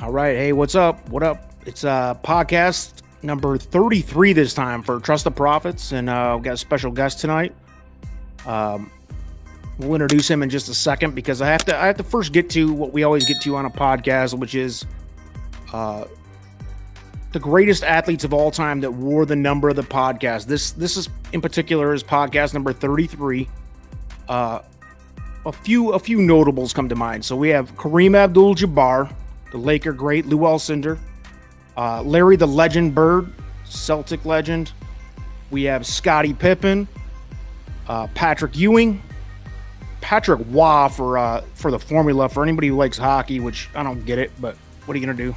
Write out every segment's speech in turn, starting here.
All right. Hey, what's up? What up? It's podcast number 33 this time for Trust the Prophets, and we've got a special guest tonight. We'll introduce him in just a second because I have to first get to what we always get to on a podcast, which is the greatest athletes of all time that wore the number of the podcast. This is in particular is podcast number 33. A few notables come to mind. So we have Kareem Abdul-Jabbar, the Laker great, Lou Alcindor, Larry the Legend Bird, Celtic legend. We have Scottie Pippen, Patrick Ewing, Patrick Waugh for the formula. For anybody who likes hockey, which I don't get it, but what are you gonna do?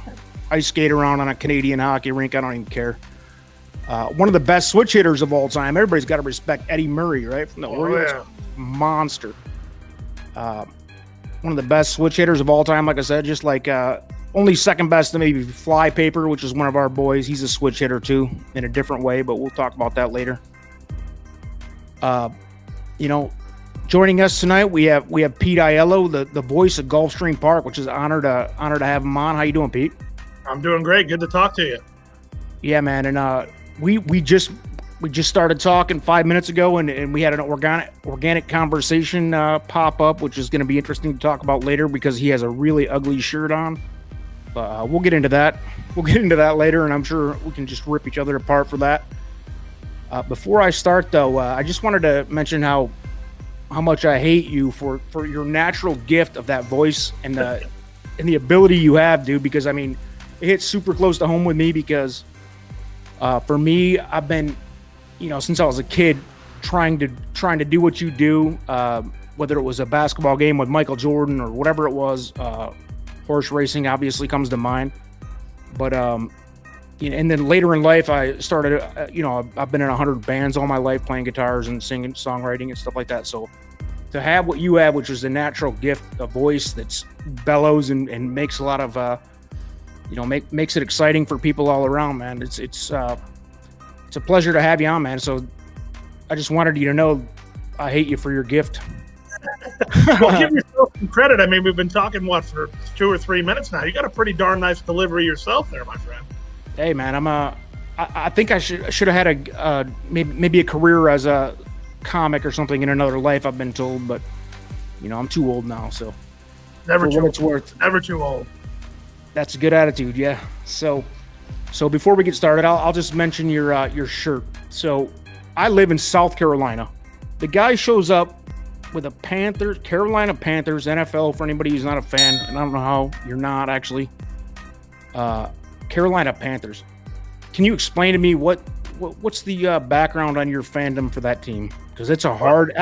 I skate around on a Canadian hockey rink. I don't even care. One of the best switch hitters of all time. Everybody's got to respect Eddie Murray, right? From the Orioles. Yeah. Monster. One of the best switch hitters of all time, like I said, just like only second best to maybe Flypaper, which is one of our boys. He's a switch hitter too, in a different way, but we'll talk about that later. Joining us tonight, we have Pete Aiello, the voice of Gulfstream Park, which is an honor to have him on. How you doing, Pete? I'm doing great. Good to talk to you. Yeah, man, and we just started talking 5 minutes ago, and we had an organic conversation pop up, which is going to be interesting to talk about later because he has a really ugly shirt on. But we'll get into that. We'll get into that later, and I'm sure we can just rip each other apart for that. Before I start, though, I just wanted to mention how much I hate you for your natural gift of that voice and the ability you have, dude. Because I mean, it hits super close to home with me because for me, I've been, since I was a kid, trying to do what you do, whether it was a basketball game with Michael Jordan or whatever it was. Horse racing obviously comes to mind, but and then later in life, I started. I've been in 100 bands all my life, playing guitars and singing, songwriting, and stuff like that. So to have what you have, which is a natural gift, a voice that's bellows and makes a lot of, makes it exciting for people all around, man. It's a pleasure to have you on, man. So I just wanted you to know I hate you for your gift. Well, give yourself some credit. I mean, we've been talking, for 2 or 3 minutes now. You got a pretty darn nice delivery yourself there, my friend. Hey, man, I think I should have had maybe a career as a comic or something in another life, I've been told, but I'm too old now, so Never too it's worth. Never too old. That's a good attitude, yeah. So before we get started, I'll just mention your shirt. So I live in South Carolina. The guy shows up with a Carolina Panthers NFL, for anybody who's not a fan, and I don't know how you're not actually. Carolina Panthers. Can you explain to me what's the background on your fandom for that team? Because that's a hard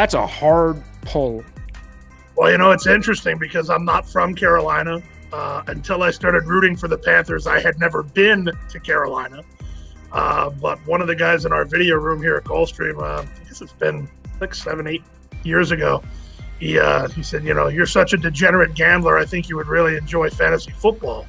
pull. Well, it's interesting because I'm not from Carolina. Until I started rooting for the Panthers, I had never been to Carolina. But one of the guys in our video room here at Gulfstream, I guess it's been like 7-8 years ago, he said, you're such a degenerate gambler, I think you would really enjoy fantasy football.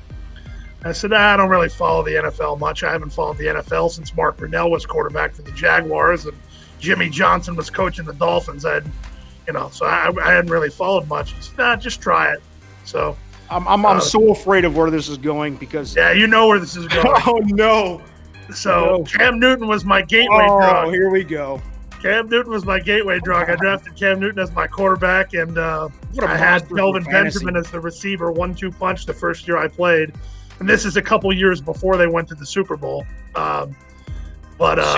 I said, I don't really follow the NFL much. I haven't followed the NFL since Mark Brunell was quarterback for the Jaguars and Jimmy Johnson was coaching the Dolphins. So I hadn't really followed much. He said, just try it. So I'm so afraid of where this is going because you know where this is going. Oh no! So Cam Newton was my gateway drug. Oh, here we go. Cam Newton was my gateway drug. I drafted Cam Newton as my quarterback, and I had Kelvin Benjamin as the receiver, 1-2 punch the first year I played. And this is a couple years before they went to the Super Bowl. So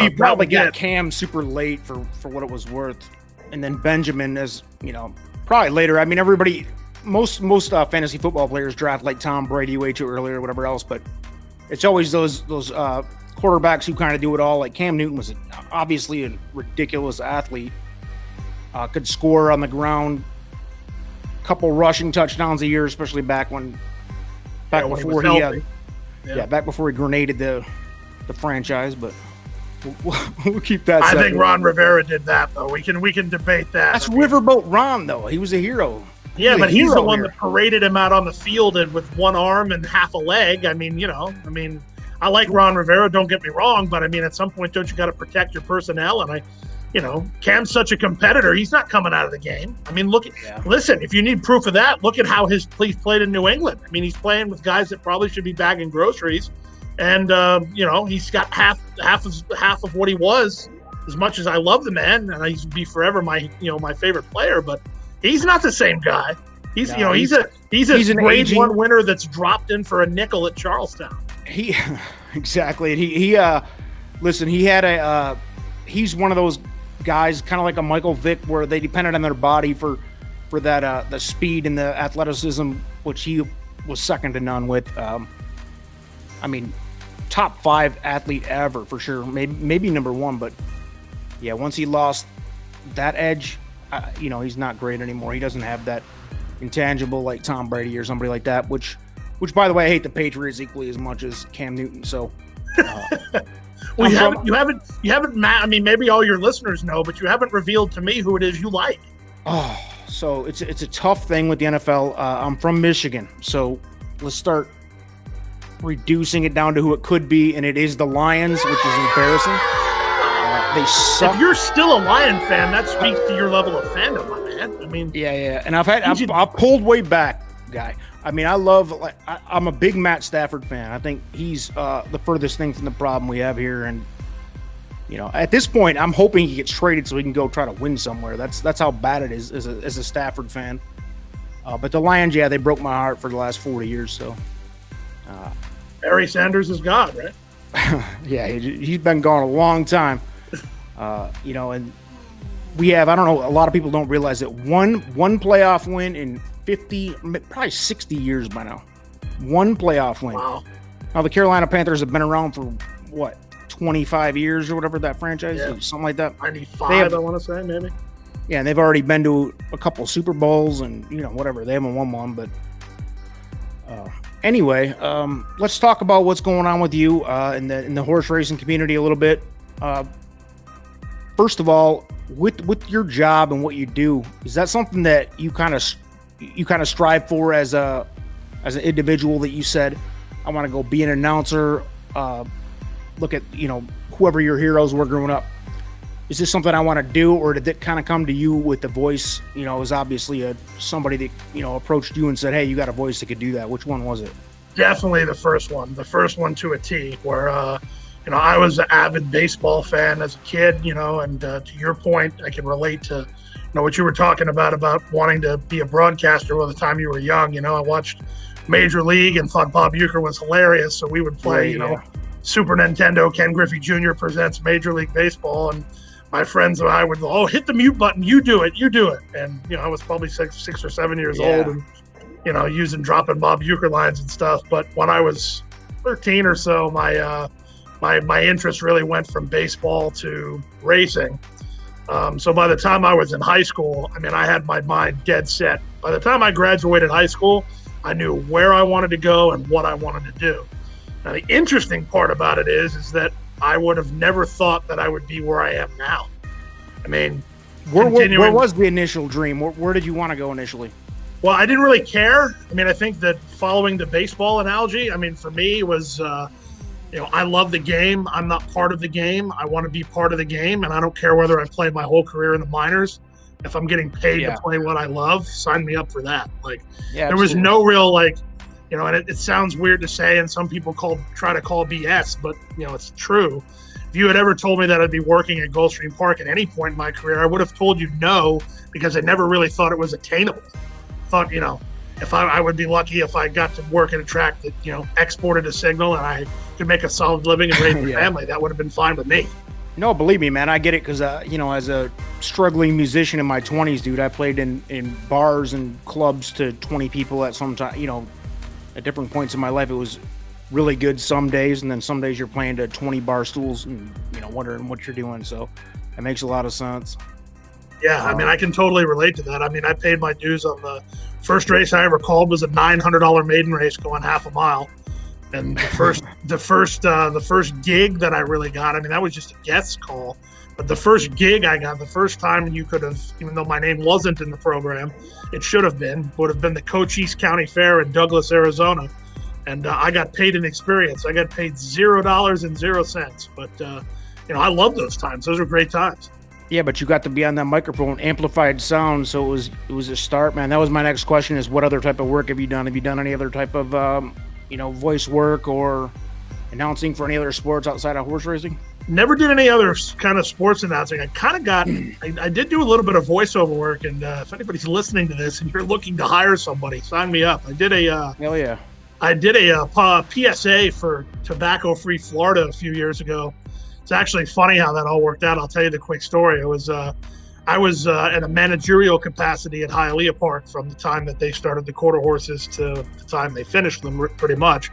you probably got Cam super late for what it was worth, and then Benjamin as probably later. I mean, most fantasy football players draft like Tom Brady way too early or whatever else, but it's always those quarterbacks who kind of do it all. Like Cam Newton was obviously a ridiculous athlete, could score on the ground, couple rushing touchdowns a year, especially back before he grenaded the franchise. But we'll keep that. I think Ron Rivera did that though. We can debate that. That's Riverboat Ron though. He was a hero. Yeah, but he's the one that paraded him out on the field and with one arm and half a leg. I mean, I like Ron Rivera, don't get me wrong, but I mean, at some point, don't you got to protect your personnel? And Cam's such a competitor. He's not coming out of the game. I mean, listen, if you need proof of that, look at how he's played in New England. I mean, he's playing with guys that probably should be bagging groceries. And, he's got half of what he was. As much as I love the man, and he'd be forever my favorite player, but he's not the same guy. He's a grade one winner that's dropped in for a nickel at Charlestown. Exactly. Listen, he's one of those guys, kind of like a Michael Vick, where they depended on their body for that the speed and the athleticism, which he was second to none with. I mean, top 5 athlete ever for sure, maybe number 1, but yeah, once he lost that edge, he's not great anymore. He doesn't have that intangible like Tom Brady or somebody like that, which by the way, I hate the Patriots equally as much as Cam Newton. So, well, you haven't. I mean, maybe all your listeners know, but you haven't revealed to me who it is you like. Oh, so it's a tough thing with the NFL. I'm from Michigan, so let's start reducing it down to who it could be, and it is the Lions, which is embarrassing. They suck. If you're still a Lion fan, that speaks to your level of fandom, my man. I mean, yeah, and I've pulled way back, guy. I mean, I'm a big Matt Stafford fan. I think he's the furthest thing from the problem we have here, and at this point, I'm hoping he gets traded so he can go try to win somewhere. That's how bad it is as a Stafford fan. But the Lions, yeah, they broke my heart for the last 40 years. So, Barry Sanders is God, right? Yeah, he's been gone a long time. And we have, I don't know, a lot of people don't realize that one playoff win in 50, probably 60 years by now. One playoff win. Wow. Now, the Carolina Panthers have been around for, 25 years or whatever that franchise is, something like that. 95, I want to say, maybe. Yeah, and they've already been to a couple Super Bowls and, whatever. They haven't won one, but anyway, let's talk about what's going on with you in the horse racing community a little bit. First of all, with your job and what you do, is that something that you kind of strive for as an individual, that you said, I want to go be an announcer, look at, whoever your heroes were growing up. Is this something I want to do, or did it kind of come to you with the voice? It was obviously somebody that, approached you and said, hey, you got a voice that could do that. Which one was it? Definitely the first one to a T, where, I was an avid baseball fan as a kid, and to your point, I can relate to, what you were talking about wanting to be a broadcaster by the time you were young. I watched Major League and thought Bob Uecker was hilarious. So we would play, Super Nintendo, Ken Griffey Jr. presents Major League Baseball. And my friends and I would, hit the mute button. You do it. And, I was probably six or 7 years old and, dropping Bob Uecker lines and stuff. But when I was 13 or so, my interest really went from baseball to racing. So by the time I was in high school, I had my mind dead set. By the time I graduated high school, I knew where I wanted to go and what I wanted to do. Now, the interesting part about it is that I would have never thought that I would be where I am now. Where was the initial dream? Where did you want to go initially? Well, I didn't really care. I think that following the baseball analogy, for me, it was, I love the game. I'm not part of the game. I want to be part of the game, and I don't care whether I play my whole career in the minors. If I'm getting paid to play what I love, sign me up for that. There was no real, and it sounds weird to say, and some people try to call BS, but, it's true. If you had ever told me that I'd be working at Gulfstream Park at any point in my career, I would have told you no, because I never really thought it was attainable. Thought, if I would be lucky if I got to work at a track that, exported a signal and I could make a solid living and raise a family, that would have been fine with me. No, believe me, man, I get it, because, as a struggling musician in my 20s, dude, I played in bars and clubs to 20 people at some time, at different points in my life. It was really good some days, and then some days you're playing to 20 bar stools and, wondering what you're doing. So it makes a lot of sense. Yeah, I can totally relate to that. I paid my dues on the first race I ever called was a $900 maiden race going half a mile. And the first gig that I really got, that was just a guest call. But the first gig I got, the first time you could have, even though my name wasn't in the program, it would have been the Cochise County Fair in Douglas, Arizona. And I got paid in experience. I got paid $0.00. But, I love those times. Those were great times. Yeah, but you got to be on that microphone, amplified sound, so it was a start, man. That was my next question: is what other type of work have you done? Have you done any other type of voice work or announcing for any other sports outside of horse racing? Never did any other kind of sports announcing. I kind of got, I did do a little bit of voiceover work, and if anybody's listening to this and you're looking to hire somebody, sign me up. I did a Hell yeah. I did a PSA for tobacco-free Florida a few years ago. It's actually funny how that all worked out. I'll tell you the quick story. I was in a managerial capacity at Aiello Park from the time that they started the quarter horses to the time they finished them, pretty much.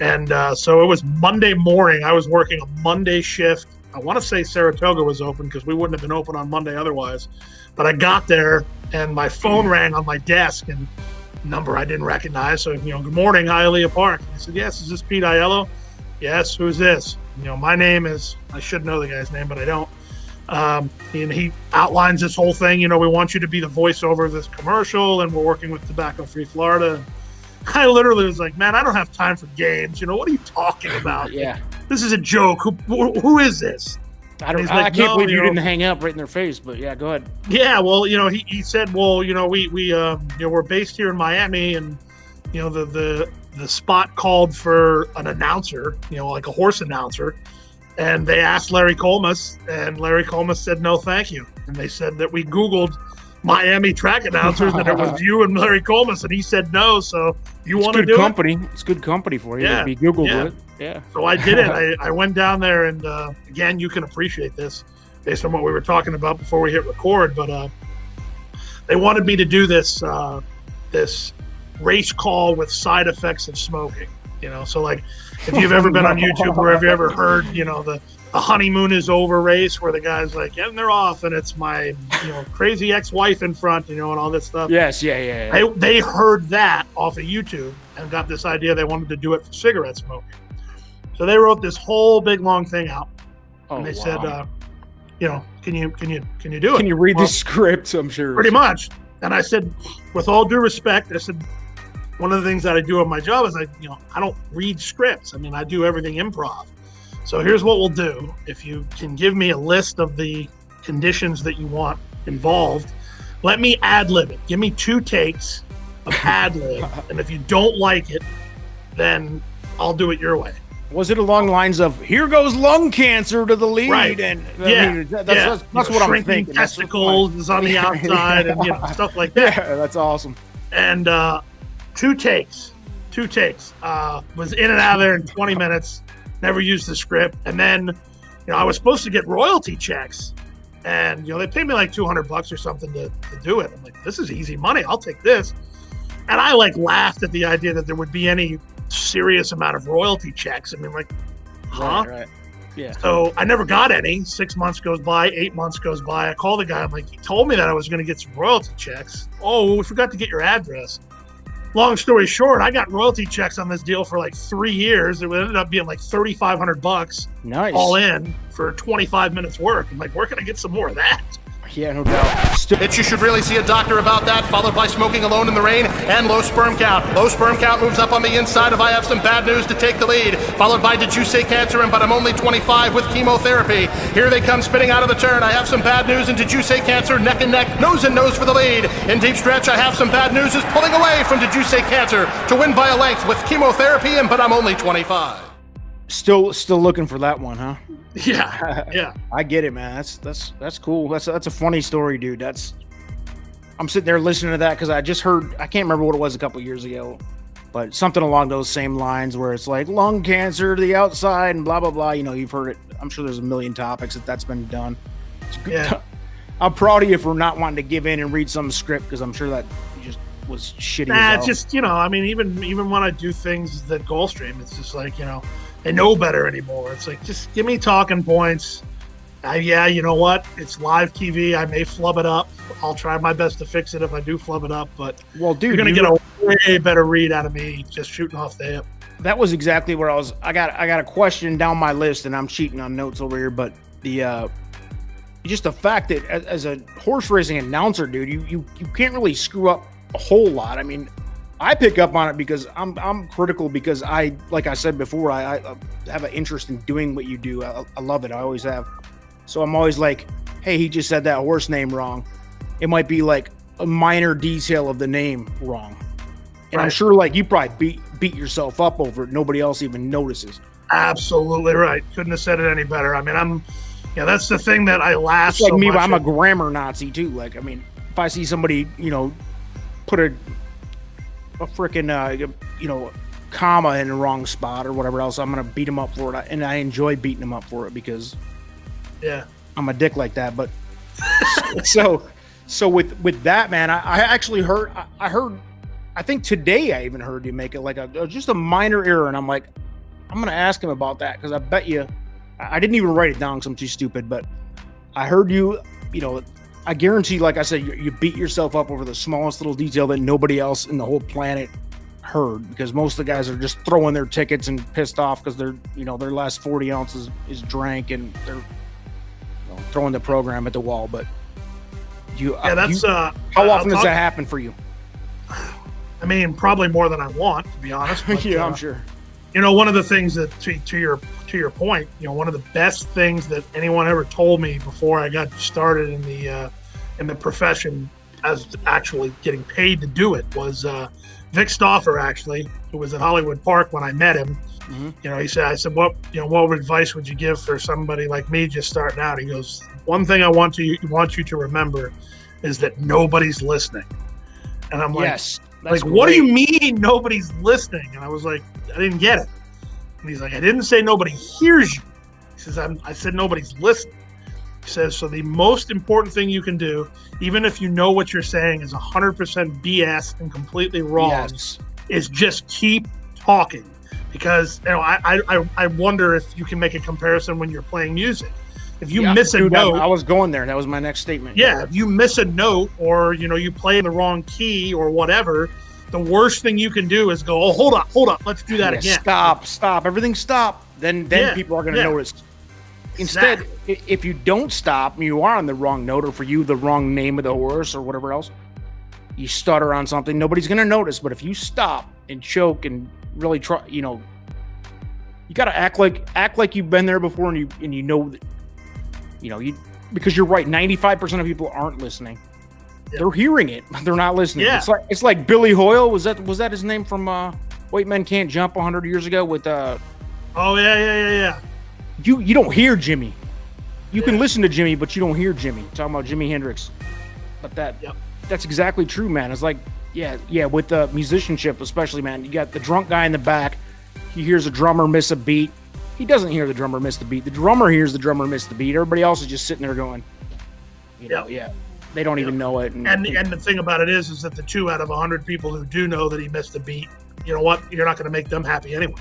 And so it was Monday morning. I was working a Monday shift. I want to say Saratoga was open because we wouldn't have been open on Monday otherwise. But I got there and my phone rang on my desk, and number I didn't recognize. So, good morning, Aiello Park. I said, yes, is this Pete Aiello? Yes, who's this? My name is, I should know the guy's name, but I don't. And he outlines this whole thing. We want you to be the voiceover of this commercial, and we're working with Tobacco Free Florida. I literally was like, man, I don't have time for games. What are you talking about? Yeah. This is a joke. Who is this? I can't believe you didn't hang up right in their face, but yeah, go ahead. Yeah, well, he said, well, we're based here in Miami, and the spot called for an announcer, like a horse announcer, and they asked Larry Colmus, and Larry Colmus said no, thank you, and they said that we Googled Miami track announcers and it was you and Larry Colmus, and he said no. So you want to do company. It's good company for you. Yeah, you Googled it. Yeah. So I did it. I went down there, and again, you can appreciate this based on what we were talking about before we hit record. But they wanted me to do this this race call with side effects of smoking. So like if you've ever been on YouTube or have you ever heard, the honeymoon is over race where the guy's like, yeah, and they're off, and it's my, crazy ex-wife in front, and all this stuff. Yes, yeah. They heard that off of YouTube and got this idea they wanted to do it for cigarette smoking. So they wrote this whole big long thing out, and they said, can you do it? Can you read the script? I'm sure. Pretty much. And I said, with all due respect, I said, one of the things that I do on my job is I don't read scripts. I do everything improv. So here's what we'll do. If you can give me a list of the conditions that you want involved, let me ad-lib it. Give me 2 takes of ad-lib. And if you don't like it, then I'll do it your way. Was it along the lines of, here goes lung cancer to the lead? Right. And that's what I'm thinking. Testicles is on the outside and stuff like that. Yeah, that's awesome. And 2 takes. Was in and out of there in 20 minutes. Never used the script. And then, I was supposed to get royalty checks, and, they paid me like $200 or something to do it. I'm like, this is easy money. I'll take this. And I laughed at the idea that there would be any serious amount of royalty checks. Huh? Right. Yeah. So I never got any. 6 months goes by, 8 months goes by. I call the guy. I'm like, he told me that I was going to get some royalty checks. Oh, we forgot to get your address. Long story short, I got royalty checks on this deal for like 3 years. It ended up being like $3,500 nice, all in for 25 minutes work. I'm like, where can I get some more of that? Yeah, no doubt. You should really see a doctor about that, followed by smoking alone in the rain and low sperm count. Low sperm count moves up on the inside of I have some bad news to take the lead, followed by did you say cancer and but I'm only 25 with chemotherapy. Here they come spinning out of the turn. I have some bad news and did you say cancer, neck and neck, nose and nose for the lead. In deep stretch, I have some bad news is pulling away from did you say cancer to win by a length with chemotherapy and but I'm only 25. Still looking for that one, huh? Yeah. I get it, man. That's cool. That's a funny story, dude. I'm sitting there listening to that because I just heard, I can't remember what it was a couple years ago, but something along those same lines where it's like lung cancer to the outside and blah blah blah. You've heard it. I'm sure there's a million topics that's been done. Yeah. I'm proud of you for not wanting to give in and read some script because I'm sure that just was shitty. It's just even when I do things that Gulfstream, it's just like I know better anymore. It's like, just give me talking points. You know what? It's live TV. I may flub it up. I'll try my best to fix it if I do flub it up. But well, dude, you're going to get a way better read out of me just shooting off the hip. That was exactly where I was. I got a question down my list, and I'm cheating on notes over here. But just the fact that as a horse racing announcer, dude, you can't really screw up a whole lot. I pick up on it because I'm critical because like I said before, I have an interest in doing what you do. I love it. I always have. So I'm always like, hey, he just said that horse name wrong. It might be like a minor detail of the name wrong. And I'm sure like you probably beat yourself up over it. Nobody else even notices. Absolutely right. Couldn't have said it any better. I mean, that's the thing that I laugh. It's like so me, much but I'm a at. grammar Nazi too. Like, I mean, if I see somebody, put a freaking, comma in the wrong spot or whatever else, I'm going to beat them up for it. And I enjoy beating them up for it because I'm a dick like that. But so with that, man, I actually heard, I think today I even heard you make it like just a minor error. And I'm like, I'm going to ask him about that because I bet you, I didn't even write it down because I'm too stupid, but I heard you, I guarantee, like I said, you beat yourself up over the smallest little detail that nobody else in the whole planet heard, because most of the guys are just throwing their tickets and pissed off because they're, their last 40 ounces is drank and they're throwing the program at the wall. But how often does that happen for you? I mean, probably more than I want, to be honest. But, yeah, I'm sure. One of the things that to your point, one of the best things that anyone ever told me before I got started in the profession as actually getting paid to do it was Vic Stauffer, actually, who was at Hollywood Park when I met him. Mm-hmm. I said, what advice would you give for somebody like me just starting out? He goes, one thing I want you to remember is that nobody's listening. And I'm like, yes, what do you mean nobody's listening? And I was like, I didn't get it. And he's like, I didn't say nobody hears you. He says, I said nobody's listening. He says, so the most important thing you can do, even if you know what you're saying is 100% BS and completely wrong, is just keep talking. Because I wonder if you can make a comparison when you're playing music. If you miss a note, I was going there. That was my next statement. Yeah, if you miss a note or you play in the wrong key or whatever, the worst thing you can do is go, oh, hold up, let's do that again. Stop, everything stop. Then people are going to notice. Instead, if you don't stop, you are on the wrong note, or for you, the wrong name of the horse or whatever else, you stutter on something, nobody's going to notice. But if you stop and choke and really try, you got to act like you've been there before, and you know that, because you're right, 95% of people aren't listening. Yep. They're hearing it, but they're not listening. Yeah. It's like Billy Hoyle. Was that his name from White Men Can't Jump 100 years ago with Oh yeah. You don't hear Jimmy. You can listen to Jimmy, but you don't hear Jimmy. Talking about Jimi Hendrix. But that's exactly true, man. It's like, with the musicianship especially, man, you got the drunk guy in the back. He hears a drummer miss a beat. He doesn't hear the drummer miss the beat. The drummer hears the drummer miss the beat. Everybody else is just sitting there going, they don't even know it. And the thing about it is that the 2 out of 100 people who do know that he missed a beat, you know what? You're not going to make them happy anyway.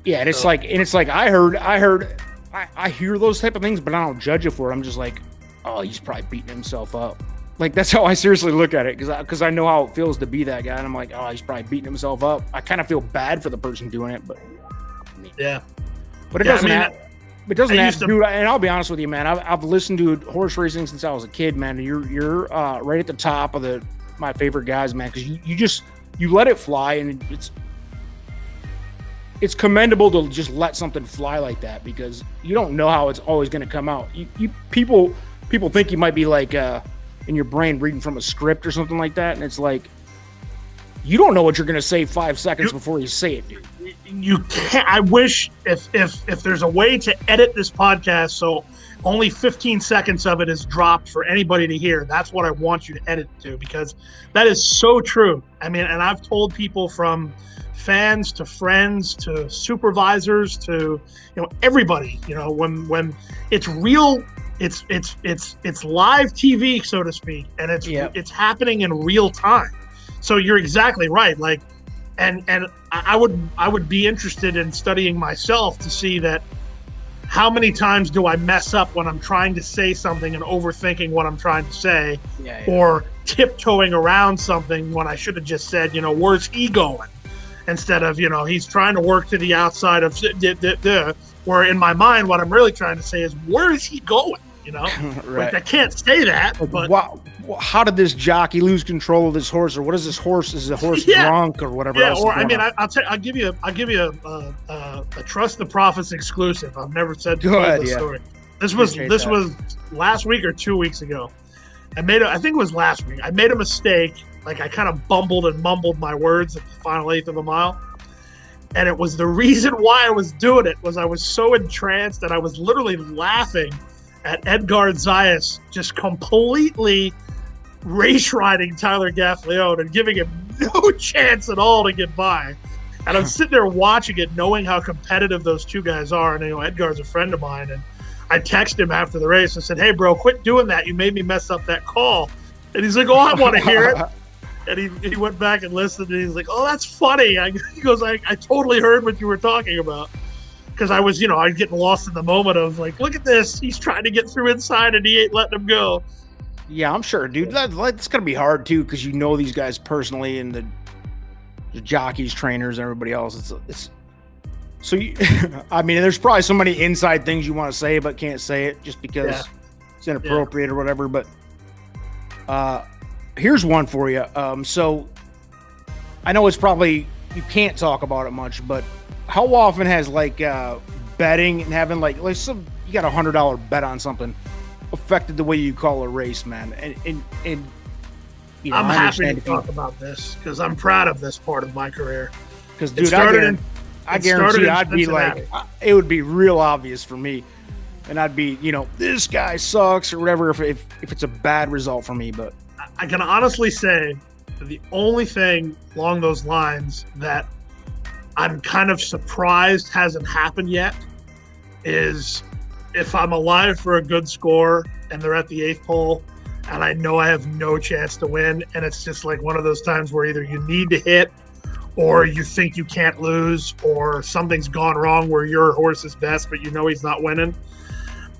Yeah, and it's like I hear those type of things, but I don't judge it for it. I'm just like, oh, he's probably beating himself up. Like, that's how I seriously look at it, because I know how it feels to be that guy, and I'm like, oh, he's probably beating himself up. I kind of feel bad for the person doing it, but but it doesn't have to do. And I'll be honest with you, man. I've listened to horse racing since I was a kid, man. You're right at the top of my favorite guys, man, because you let it fly, and it's commendable to just let something fly like that, because you don't know how it's always going to come out. People think you might be like in your brain reading from a script or something like that, and it's like you don't know what you're going to say 5 seconds before you say it, dude. You can't. I wish if there's a way to edit this podcast so only 15 seconds of it is dropped for anybody to hear. That's what I want you to edit to, because that is so true. I mean, and I've told people from fans to friends to supervisors to everybody, when it's real, it's live TV, so to speak, and it's happening in real time. So you're exactly right. Like, and I would be interested in studying myself to see that how many times do I mess up when I'm trying to say something and overthinking what I'm trying to say, or tiptoeing around something when I should have just said, where's he going? Instead of, he's trying to work to the outside of where in my mind, what I'm really trying to say is, where is he going? Right. Like, I can't say that. But how did this jockey lose control of this horse, or what is this horse? Is the horse drunk or whatever? Yeah, or I'll give you a Trust the Prophets exclusive. I've never said the story. This was Appreciate that. was last week or 2 weeks ago. I think it was last week. I made a mistake. Like I kind of bumbled and mumbled my words at the final eighth of a mile. And it was the reason why I was doing it was I was so entranced that I was literally laughing at Edgar Zayas just completely race riding Tyler Gaffalione and giving him no chance at all to get by. And I'm sitting there watching it, knowing how competitive those two guys are. And Edgar's a friend of mine, and I texted him after the race and said, "Hey, bro, quit doing that. You made me mess up that call." And he's like, "Oh, I want to hear it." And he went back and listened, and he's like, "Oh, that's funny." He goes, I totally heard what you were talking about. Because I was getting lost in the moment of like, look at this. He's trying to get through inside, and he ain't letting him go. Yeah, I'm sure, dude. That's going to be hard, too, because you know these guys personally and the jockeys, trainers, and everybody else. It's so I mean, there's probably so many inside things you want to say but can't say it just because it's inappropriate or whatever. But here's one for you. So I know it's probably you can't talk about it much, but how often has like betting and having like some you got $100 bet on something affected the way you call a race, man? And you know, I'm happy to talk about this because I'm proud of this part of my career. Because, dude, I guarantee I'd be like, it would be real obvious for me. And I'd be, this guy sucks or whatever if it's a bad result for me. But I can honestly say the only thing along those lines that I'm kind of surprised hasn't happened yet is if I'm alive for a good score and they're at the eighth pole and I know I have no chance to win, and it's just like one of those times where either you need to hit or you think you can't lose or something's gone wrong where your horse is best but he's not winning.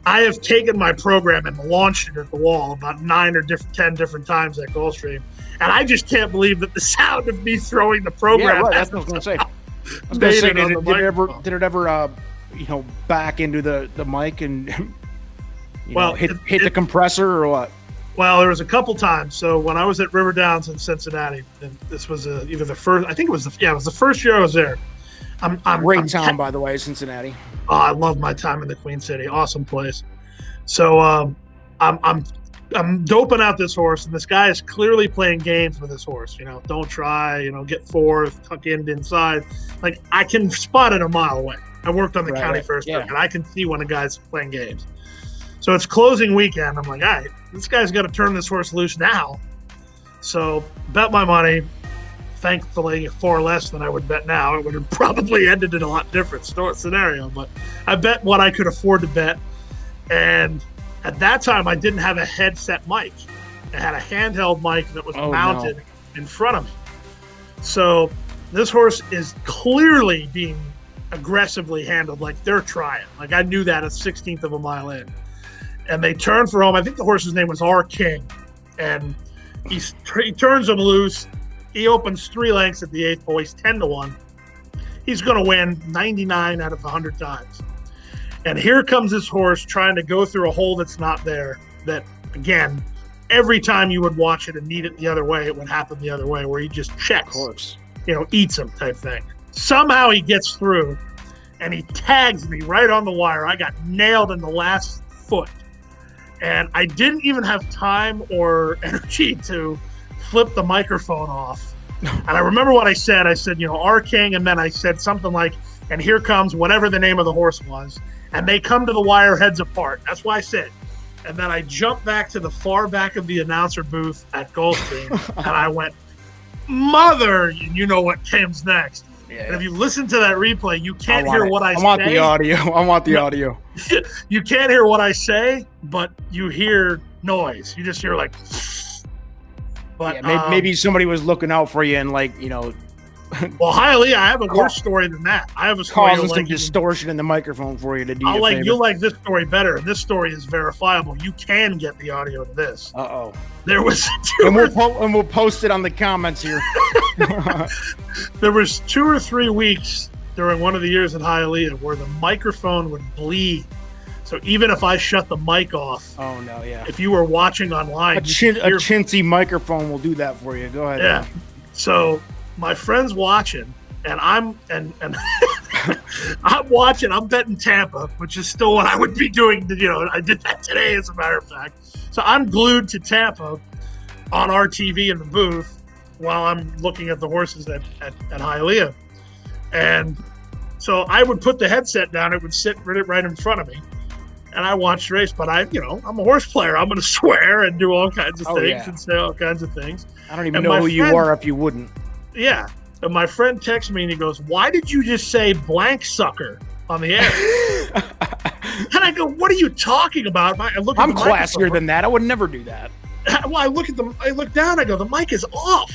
I have taken my program and launched it at the wall about 9 or 10 different times at Gulfstream, and I just can't believe that the sound of me throwing the program. Yeah, right. That's what I was going to say. I was going to say, did it ever back into the mic and hit the compressor or what? Well, there was a couple times. So when I was at River Downs in Cincinnati, and this was either the first. I think it was the first year I was there. Great town, by the way, Cincinnati. Oh, I love my time in the Queen City. Awesome place. So I'm doping out this horse, and this guy is clearly playing games with this horse. Don't try. Get fourth, tuck in inside. Like I can spot it a mile away. I worked on the county first, and I can see when a guy's playing games. So it's closing weekend. I'm like, all right, this guy's got to turn this horse loose now. So bet my money. Thankfully, far less than I would bet now. It would have probably ended in a lot different scenario. But I bet what I could afford to bet. And at that time, I didn't have a headset mic. I had a handheld mic that was mounted in front of me. So this horse is clearly being aggressively handled like they're trying. Like I knew that at 16th of a mile in. And they turn for home. I think the horse's name was R. King. And he turns him loose. He opens 3 lengths at the eighth pole. He's 10-1. He's going to win 99 out of 100 times. And here comes this horse trying to go through a hole that's not there. That, again, every time you would watch it and need it the other way, it would happen the other way where he just checks. Of course. Eats him type thing. Somehow he gets through and he tags me right on the wire. I got nailed in the last foot. And I didn't even have time or energy to flip the microphone off. And I remember what I said. I said, R. King, and then I said something like, and here comes whatever the name of the horse was. And they come to the wire heads apart. That's why I said. And then I jumped back to the far back of the announcer booth at Gulfstream, and I went, mother, you know what comes next. Yeah. And if you listen to that replay, you can't hear what I say. I want the audio. I want the audio. You can't hear what I say, but you hear noise. You just hear like. But maybe somebody was looking out for you and well, Hialeah, I have a worse story than that. I have a story causing some distortion in the microphone for you to do. You'll like this story better, and this story is verifiable. You can get the audio to this. There was and we'll post it on the comments here. There was 2 or 3 weeks during one of the years at Hialeah where the microphone would bleed. So even if I shut the mic off, if you were watching online, a chintzy microphone will do that for you. Go ahead. Yeah. So my friend's watching, and I'm and I'm watching. I'm betting Tampa, which is still what I would be doing. I did that today, as a matter of fact. So I'm glued to Tampa on our TV in the booth while I'm looking at the horses at Aiello. And so I would put the headset down. It would sit right in front of me. And I watched the race, but I'm a horse player. I'm going to swear and do all kinds of things and say all kinds of things. I don't even know who you are if you wouldn't. Yeah. And my friend texts me and he goes, "Why did you just say blank sucker on the air?" And I go, "What are you talking about?" I'm classier than that. I would never do that. Well, I look down, I go, "The mic is off."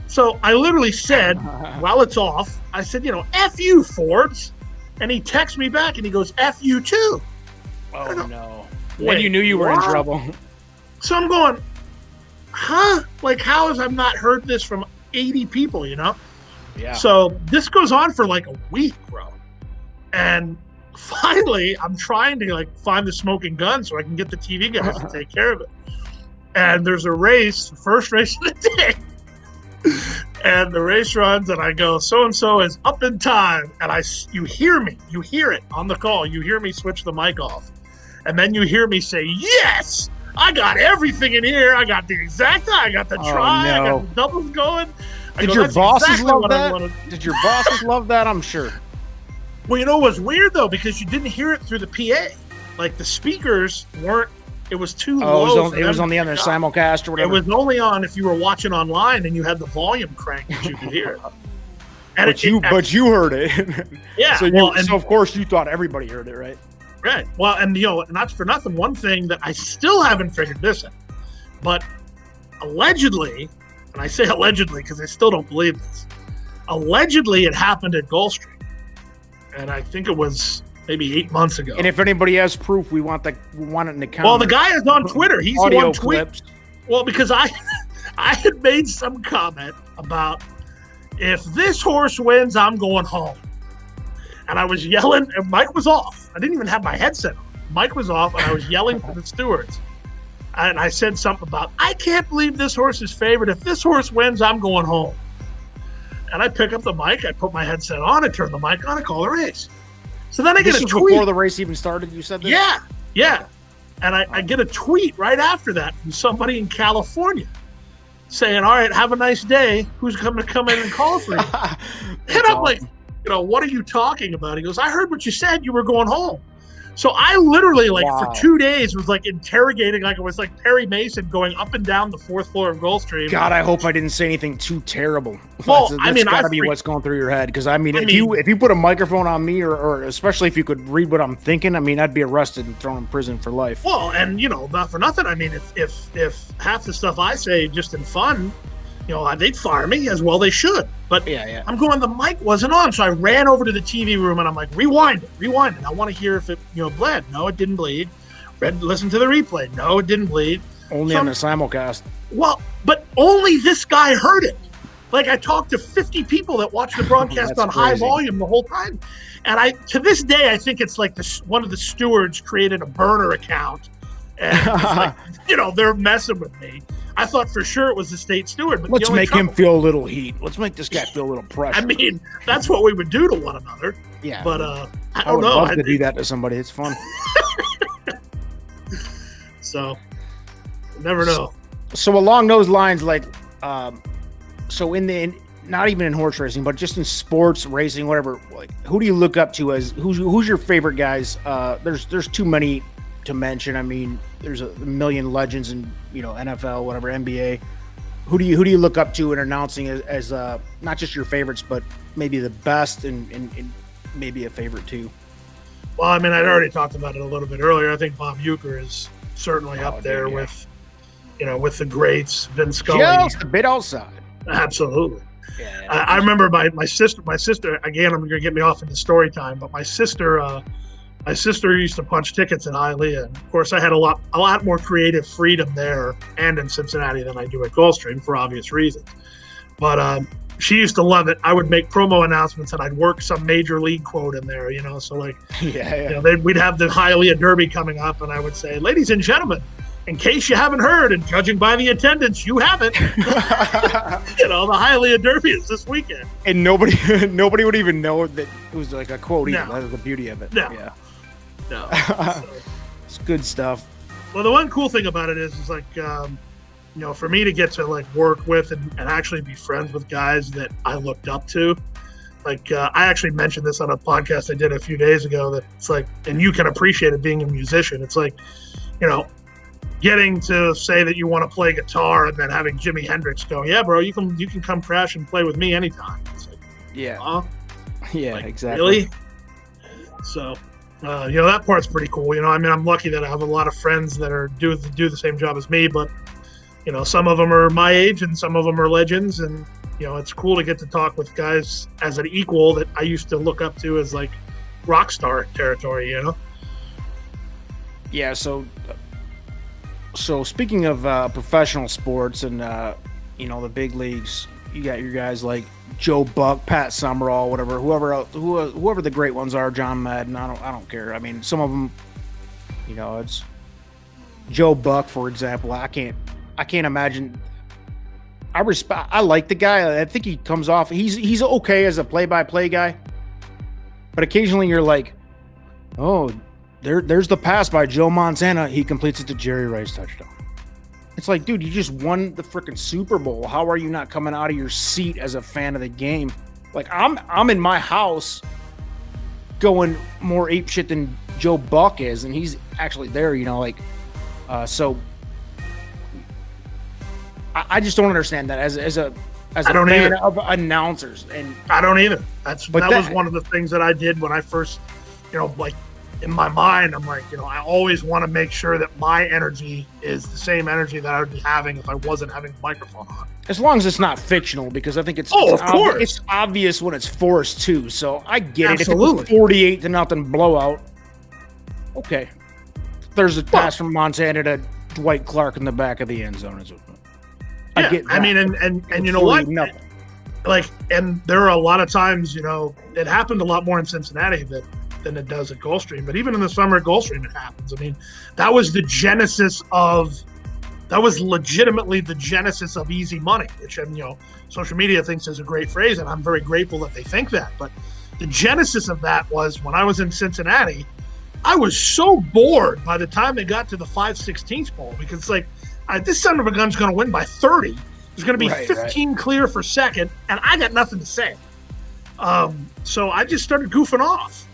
So I literally said, while it's off, I said, "F you, Forbes." And he texts me back and he goes, "F you too." Oh, no. When you knew you were in trouble. So I'm going, huh? Like, how has I not heard this from 80 people, Yeah. So this goes on for like a week, bro. And finally, I'm trying to find the smoking gun so I can get the TV guys to take care of it. And there's a race, the first race of the day. And the race runs, and I go, so-and-so is up in time. And you hear it on the call. You hear me switch the mic off. And then you hear me say, "Yes, I got everything in here. I got the exact, I got the try, I got the doubles going." Did your bosses love that? Did your bosses love that? I'm sure. Well, it was weird, though, because you didn't hear it through the PA. Like, the speakers weren't, it was too low. It was on the other simulcast or whatever. It was only on if you were watching online and you had the volume cranked that you could hear it. And but you heard it. Yeah. So of course you thought everybody heard it, right? Right. Well, and not for nothing, one thing that I still haven't figured this out, but allegedly, and I say allegedly because I still don't believe this, allegedly it happened at Gulfstream. And I think it was maybe 8 months ago. And if anybody has proof, we want it in the comments. Well, the guy is on Twitter. He's the one tweet. Well, because I had made some comment about, if this horse wins, I'm going home. And I was yelling, and mic was off. I didn't even have my headset on. Mic was off, and I was yelling for the stewards. And I said something about, "I can't believe this horse is favored. If this horse wins, I'm going home." And I pick up the mic, I put my headset on, I turn the mic on, I call the race. So then I get a tweet. Before the race even started, you said this? Yeah. And I get a tweet right after that from somebody in California saying, "All right, have a nice day. Who's going to come in and call for you?" And I'm like, "What are you talking about?" He goes, "I heard what you said. You were going home." So I literally, for 2 days, was interrogating, like it was like Perry Mason going up and down the fourth floor of Gulfstream. God, I hope I didn't say anything too terrible. Well, that's gotta be what's going through your head. Because if you put a microphone on me, or especially if you could read what I'm thinking, I'd be arrested and thrown in prison for life. Well, and not for nothing. If half the stuff I say just in fun, they'd fire me, as well they should. But yeah. I'm going, the mic wasn't on. So I ran over to the TV room and I'm like, rewind it. I want to hear if it, bled. No, it didn't bleed. Listen to the replay. No, it didn't bleed. Only on the simulcast. Well, but only this guy heard it. I talked to 50 people that watched the broadcast on high volume the whole time. And to this day, I think it's one of the stewards created a burner account. And they're messing with me. I thought for sure it was the state steward. But let's make him feel a little heat. Let's make this guy feel a little pressure. That's what we would do to one another. Yeah. But I don't would know. love to do that to somebody. It's fun. So, never know. So along those lines, so not even in horse racing, but just in sports, racing, whatever, who do you look up to as who's your favorite guys? There's too many to mention. There's a million legends in NFL, whatever, NBA. Who do you look up to in announcing as not just your favorites, but maybe the best and maybe a favorite too? Well, I'd already talked about it a little bit earlier. I think Bob Uecker is certainly up there with the greats, Vince Scully. Just a bit outside. Absolutely. Yeah. I remember my sister, again, I'm going to get me off into story time, but my sister used to punch tickets at Aiello. And of course, I had a lot more creative freedom there and in Cincinnati than I do at Gulfstream for obvious reasons. But she used to love it. I would make promo announcements and I'd work some major league quote in there, so we'd have the Aiello Derby coming up and I would say, "Ladies and gentlemen, in case you haven't heard, and judging by the attendance, you haven't. The Hialeah Derby is this weekend, and nobody would even know that it was like a quote. No. That was the beauty of it. No. Yeah. No. It's good stuff. Well, the one cool thing about it is like, for me to get to like work with and actually be friends with guys that I looked up to. Like, I actually mentioned this on a podcast I did a few days ago, that it's like, and you can appreciate it being a musician. It's like, getting to say that you want to play guitar and then having Jimi Hendrix go, yeah, bro, you can come crash and play with me anytime. It's like, yeah. Yeah, like, exactly. Really? So, that part's pretty cool. I'm lucky that I have a lot of friends that do the same job as me, but, some of them are my age and some of them are legends. And, it's cool to get to talk with guys as an equal that I used to look up to as like rock star territory, Yeah. So speaking of professional sports and, the big leagues, you got your guys like Joe Buck, Pat Summerall, whoever the great ones are, John Madden. I don't care. I mean, some of them, it's Joe Buck, for example. I can't imagine. I like the guy. I think he comes off. He's okay as a play-by-play guy, but occasionally you're like, oh, there's the pass by Joe Montana. He completes it to Jerry Rice touchdown. It's like, dude, you just won the freaking Super Bowl. How are you not coming out of your seat as a fan of the game? Like, I'm in my house going more apeshit than Joe Buck is, and he's actually there. So. I just don't understand that as a fan of announcers, and I don't either. That was one of the things that I did when I first, like in my mind, I'm like, I always want to make sure that my energy is the same energy that I would be having if I wasn't having a microphone on. As long as it's not fictional, because I think it's obvious when it's forced too. So I get Absolutely. It. If it's 48-0 blowout, okay. There's a pass from Montana to Dwight Clark in the back of the end zone. Yeah, I mean, and you know what? Nothing. Like, and there are a lot of times, it happened a lot more in Cincinnati than it does at Gulfstream. But even in the summer at Gulfstream, it happens. I mean, that was legitimately the genesis of easy money, which, social media thinks is a great phrase, and I'm very grateful that they think that. But the genesis of that was when I was in Cincinnati, I was so bored by the time they got to the 5/16 bowl, because it's like, this son of a gun's going to win by 30. There's going to be 15 clear for second, and I got nothing to say. So I just started goofing off.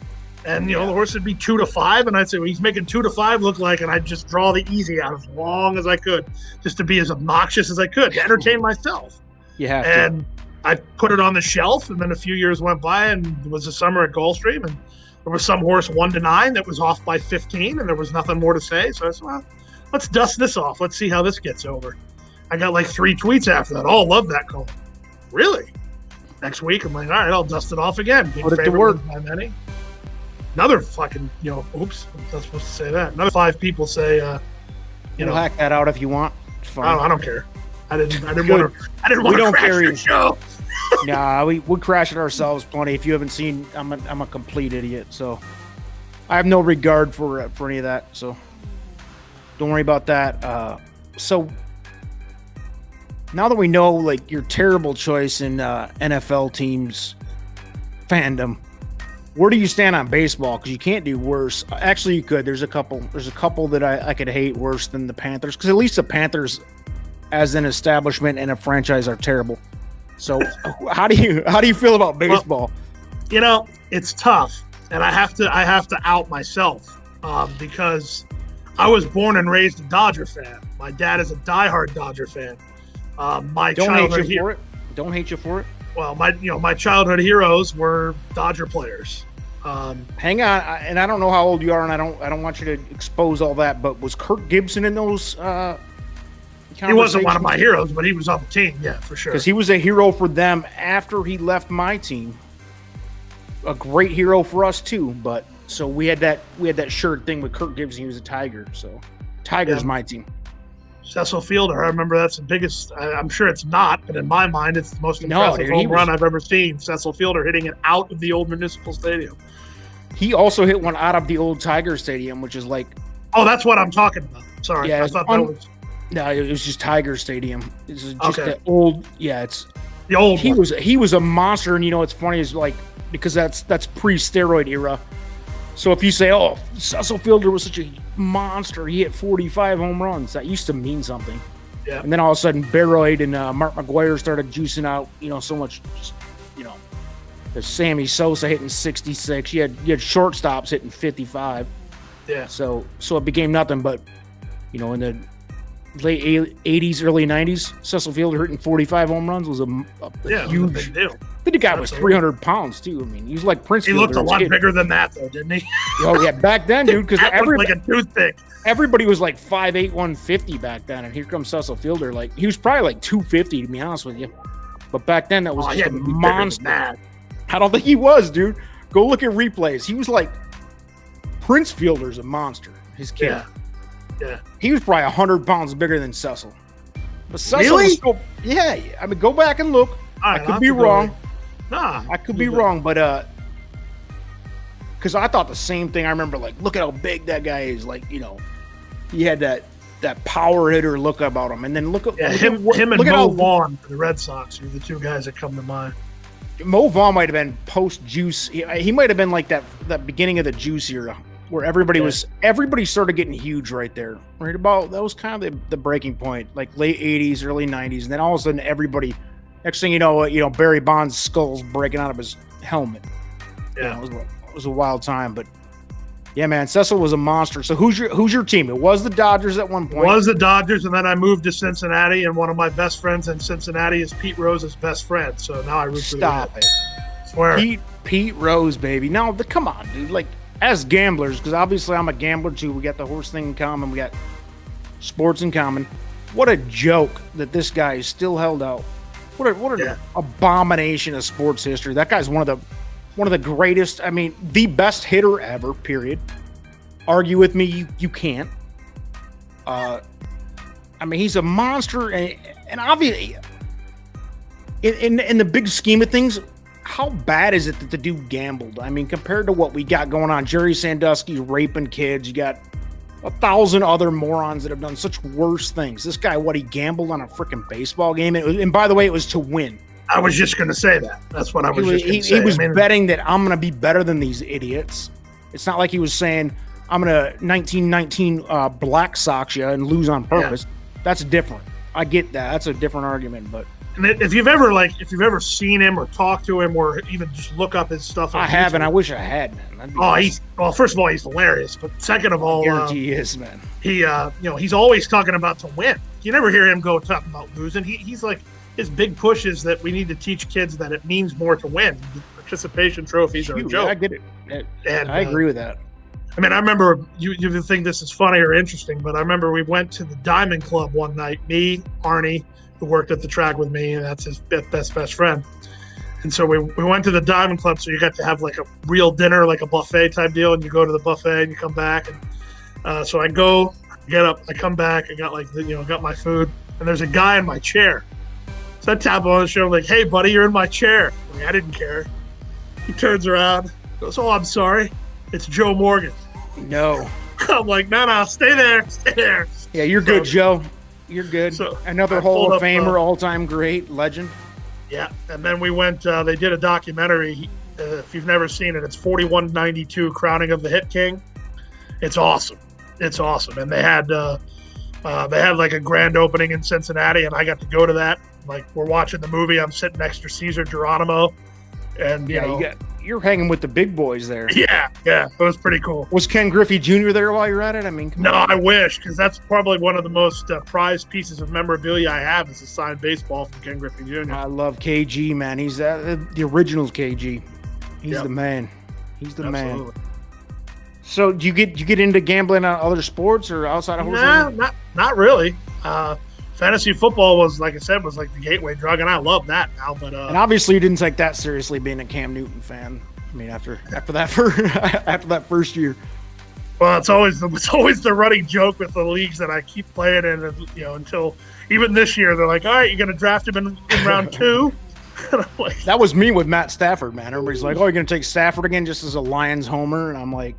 And, the horse would be 2-5, and I'd say, well, he's making 2-5 look like, and I'd just draw the easy out as long as I could, just to be as obnoxious as I could, to entertain myself. You have to. And I put it on the shelf, and then a few years went by, and it was the summer at Gulfstream, and there was some horse 1-9 that was off by 15, and there was nothing more to say. So I said, well, let's dust this off. Let's see how this gets over. I got like 3 tweets after that. Oh, love that call. Really? Next week, I'm like, all right, I'll dust it off again. Put it to work. By many. Another fucking, oops, I'm not supposed to say that. Another 5 people say, We'll hack that out if you want. It's fine. I don't care. I didn't want to crash your show. Nah, we crash it ourselves plenty. If you haven't seen, I'm a complete idiot, so I have no regard for any of that. So don't worry about that. So now that we know like your terrible choice in NFL teams fandom, where do you stand on baseball? Because you can't do worse. Actually, you could. There's a couple that I could hate worse than the Panthers, because at least the Panthers, as an establishment and a franchise, are terrible. So how do you feel about baseball? Well, it's tough, and I have to out myself because I was born and raised a Dodger fan. My dad is a diehard Dodger fan. Don't hate you for it. Well, my childhood heroes were Dodger players. Hang on, and I don't know how old you are, and I don't want you to expose all that. But was Kirk Gibson in those? He wasn't one of my heroes, but he was on the team, yeah, for sure. Because he was a hero for them after he left my team. A great hero for us too. But so we had that shirt thing with Kirk Gibson. He was a Tiger, so Tiger's my team. Cecil Fielder, I remember that's the biggest. I'm sure it's not, but in my mind, it's the most impressive home run I've ever seen. Cecil Fielder hitting it out of the old Municipal Stadium. He also hit one out of the old Tiger Stadium, which is like Oh, that's what I'm talking about. Sorry, Yeah, I thought that was no, it was just Tiger Stadium. It's just Okay. the old. Yeah, it's the old he one. was a monster, and it's funny is like because that's pre-steroid era. So if you say, "Oh, Cecil Fielder was such a monster, he hit 45 home runs," that used to mean something. Yeah. And then all of a sudden, Beroyd and Mark McGuire started juicing out, so much. Just, there's Sammy Sosa hitting 66. You had shortstops hitting 55. Yeah. So it became nothing. But in the late 80s, early 90s, Cecil Fielder hitting 45 home runs was a Yeah, it was a huge big deal. The guy was Absolutely. 300 pounds too. I mean, he was like Prince. He Fielder looked a as lot kid. bigger than that, though, didn't he? Oh yeah, back then, dude, because That looked like a toothpick. everybody was like 5'8", 150 back then, and here comes Cecil Fielder. Like he was probably like 250 to be honest with you, but back then that was Oh, he just had a to be bigger than monster. that. I don't think he was, dude. Go look at replays. He was like Prince Fielder's a monster. His kid. Yeah. Yeah. He was probably 100 pounds bigger than Cecil. But Cecil Really? was still, yeah. I mean, go back and look. All I right, could I'll be have to go wrong. there. Nah. I could be wrong, but because I thought the same thing. I remember, like, look at how big that guy is. Like, he had that power hitter look about him, and then look at Yeah, look him at, and look at Mo how Vaughn for the Red Sox are the two guys that come to mind. Mo Vaughn might have been post juice. He might have been like that beginning of the juice era, where everybody started getting huge right there. Right about that was kind of the breaking point, like late 80s, early 90s, and then all of a sudden everybody. Next thing you know, Barry Bonds' skull's breaking out of his helmet. Yeah. It was a wild time, but yeah, man, Cecil was a monster. So who's your team? It was the Dodgers at one point. Was the Dodgers, and then I moved to Cincinnati, and one of my best friends in Cincinnati is Pete Rose's best friend. So now I root for the Stop Reds. it, Swear. Pete Rose, baby. No, come on, dude. Like as gamblers, because obviously I'm a gambler too. We got the horse thing in common. We got sports in common. What a joke that this guy is still held out. What an abomination of sports history. That guy's one of the greatest. I mean, the best hitter ever. Period. Argue with me, you can't. I mean, he's a monster, and obviously, in the big scheme of things, how bad is it that the dude gambled? I mean, compared to what we got going on, Jerry Sandusky's raping kids. You got 1,000 other morons that have done such worse things. This guy, he gambled on a freaking baseball game, and by the way, it was to win. I was just going to say that. That's what I was just going to say. He was betting that I'm going to be better than these idiots. It's not like he was saying I'm going to 1919 Black Sox you and lose on purpose. Yeah. That's different. I get that. That's a different argument, but. And if you've ever seen him or talked to him or even just look up his stuff, I haven't. I wish I had, man. Well, first of all, he's hilarious, but second of all, he is, man. He's always talking about to win. You never hear him go talking about losing. He's like his big push is that we need to teach kids that it means more to win. The participation trophies are a joke. I get it. And I agree with that. I mean, I remember you think this is funny or interesting, but I remember we went to the Diamond Club one night. Me, Arnie, who worked at the track with me, and that's his best friend. And so we went to the Diamond Club, so you got to have like a real dinner, like a buffet type deal, and you go to the buffet and you come back. And so I go, get up, I come back, I got got my food, and there's a guy in my chair. So I tap him on the shoulder, like, "Hey, buddy, you're in my chair." I didn't care. He turns around, goes, "Oh, I'm sorry. It's Joe Morgan." No. I'm like, no, stay there. Yeah, you're good, Joe. You're good. So another Hall of Famer, all-time great, legend. Yeah, and then we went. They did a documentary. If you've never seen it, it's 4192 Crowning of the Hit King. It's awesome. And they had like a grand opening in Cincinnati, and I got to go to that. Like we're watching the movie. I'm sitting next to Cesar Geronimo, and you're hanging with the big boys there. Yeah, it was pretty cool. Was Ken Griffey Jr. there while you're at it? I mean, no, I wish, because that's probably one of the most prized pieces of memorabilia I have is a signed baseball from Ken Griffey Jr. I love KG, man. He's the original KG. He's the man. He's the man. So do you get into gambling on other sports or outside of horse racing? Not really. Fantasy football was, like I said, was like the gateway drug, and I love that now. But and obviously you didn't take that seriously, being a Cam Newton fan. I mean, after that first year. Well, it's always the running joke with the leagues that I keep playing in, until even this year they're like, "All right, you're going to draft him in round 2." And I'm like, that was me with Matt Stafford, man. Everybody's like, "Oh, you're going to take Stafford again just as a Lions homer," and I'm like,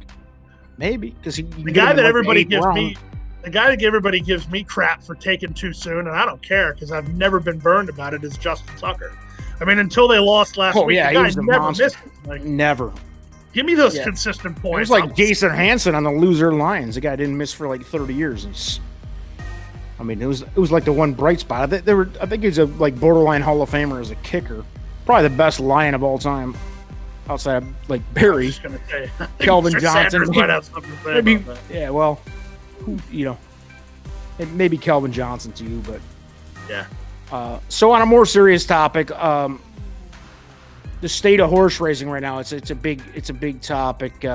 Maybe because the guy that everybody gives me. The guy that everybody gives me crap for taking too soon, and I don't care because I've never been burned about it, is Justin Tucker. I mean, until they lost last week, yeah, the guy he was a never monster. missed it. Like, Never. Give me those consistent points. It was like Jason Hansen on the loser Lions. The guy didn't miss for like 30 years. It was like the one bright spot. I think he's a like borderline Hall of Famer as a kicker. Probably the best Lion of all time, outside of like Barry, I was just gonna say, Kelvin Johnson. Sanders might have something to say Maybe, about that. yeah. Well, maybe Kelvin Johnson too, but yeah. So on a more serious topic, the state of horse racing right now, it's a big topic.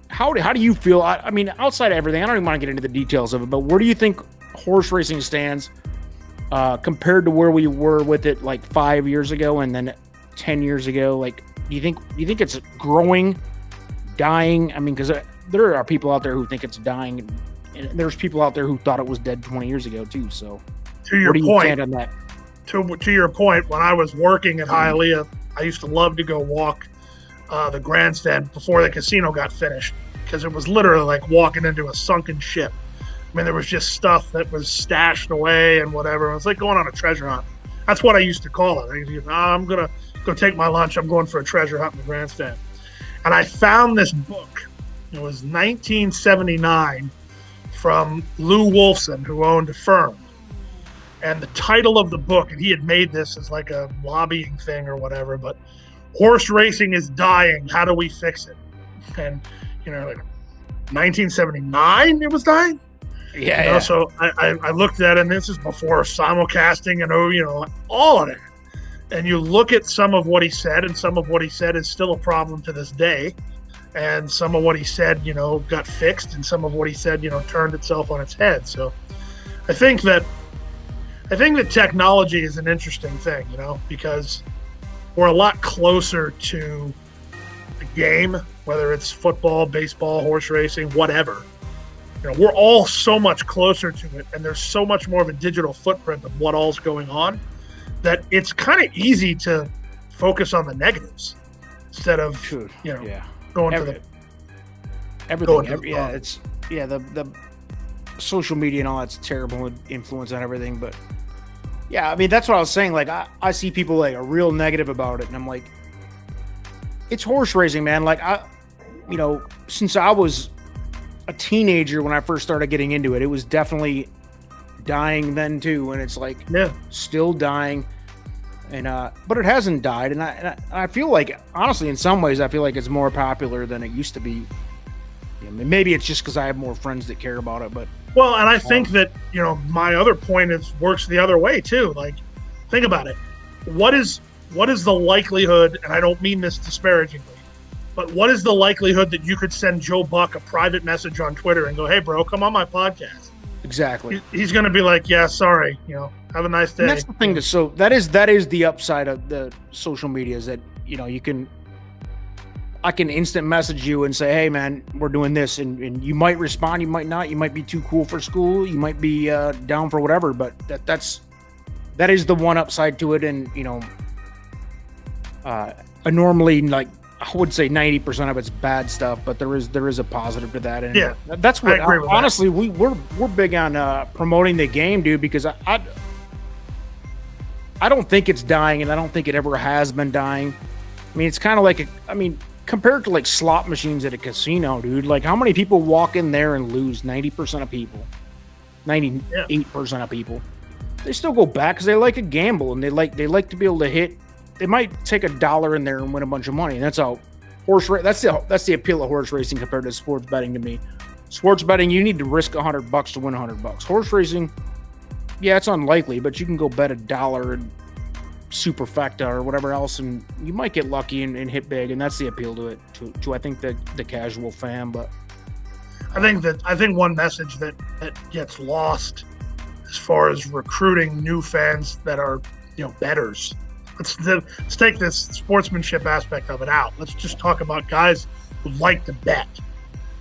How do you feel? I mean, outside of everything, I don't even want to get into the details of it, but where do you think horse racing stands compared to where we were with it like 5 years ago and then 10 years ago? Like, do you think it's growing, dying? I mean, because there are people out there who think it's dying, and there's people out there who thought it was dead 20 years ago too. So, to your point, on that? To your point, when I was working at Aiello, I used to love to go walk the grandstand before the casino got finished, because it was literally like walking into a sunken ship. I mean, there was just stuff that was stashed away and whatever. It was like going on a treasure hunt. That's what I used to call it. I'm gonna go take my lunch. I'm going for a treasure hunt in the grandstand. And I found this book. It was 1979 from Lou Wolfson, who owned a firm. And the title of the book, and he had made this as like a lobbying thing or whatever, but Horse Racing is Dying. How do we fix it? And, like 1979 it was dying? Yeah. So I looked at it, and this is before simulcasting and, all of it. And you look at some of what he said, and some of what he said is still a problem to this day. And some of what he said, got fixed, and some of what he said, turned itself on its head. So I think that technology is an interesting thing, because we're a lot closer to the game, whether it's football, baseball, horse racing, whatever. We're all so much closer to it, and there's so much more of a digital footprint of what all's going on, that it's kind of easy to focus on the negatives instead of going to the everything. The social media and all that's terrible influence on everything. But yeah, I mean, that's what I was saying. Like, I see people like are real negative about it, and I'm like, it's horse racing, man. Like, since I was a teenager when I first started getting into it, it was definitely dying then too, and it's like still dying, and but it hasn't died, and I feel like, honestly, in some ways I feel like it's more popular than it used to be. Maybe it's just because I have more friends that care about it, but and I think that my other point works the other way too. Like, think about it. What is the likelihood, and I don't mean this disparagingly, but what is the likelihood that you could send Joe Buck a private message on Twitter and go, "Hey, bro, come on my podcast"? Exactly. He's going to be like, "Yeah, sorry, have a nice day." And that's the thing. So that is the upside of the social media, is that I can instant message you and say, "Hey, man, we're doing this," and you might respond, you might not, you might be too cool for school, you might be down for whatever, but that is the one upside to it, and normally, like, I would say 90% of it's bad stuff, but there is a positive to that, and that's what honestly we're big on promoting the game, dude, because I don't think it's dying, and I don't think it ever has been dying. I mean, it's kind of like compared to like slot machines at a casino, dude. Like, how many people walk in there and lose? 90% of people, 98% of people, they still go back because they like a gamble, and they like to be able to hit. They might take $1 in there and win a bunch of money, and that's how that's the appeal of horse racing compared to sports betting to me. Sports betting, you need to risk $100 to win $100. Horse racing, it's unlikely, but you can go bet $1 in superfecta or whatever else, and you might get lucky and hit big, and that's the appeal to it to I think the casual fan. But I think one message that gets lost as far as recruiting new fans that are bettors. Let's take this sportsmanship aspect of it out. Let's just talk about guys who like to bet.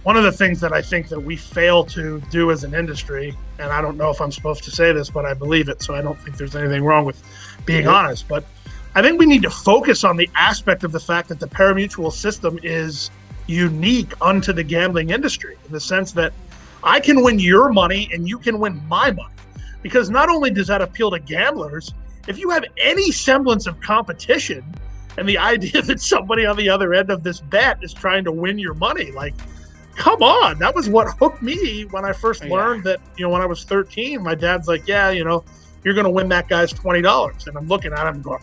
One of the things that I think that we fail to do as an industry, and I don't know if I'm supposed to say this, but I believe it, so I don't think there's anything wrong with being honest, but I think we need to focus on the aspect of the fact that the parimutuel system is unique unto the gambling industry in the sense that I can win your money and you can win my money. Because not only does that appeal to gamblers, if you have any semblance of competition and the idea that somebody on the other end of this bet is trying to win your money, like, come on. That was what hooked me when I first learned that, when I was 13, my dad's like, yeah, you're going to win that guy's $20. And I'm looking at him going,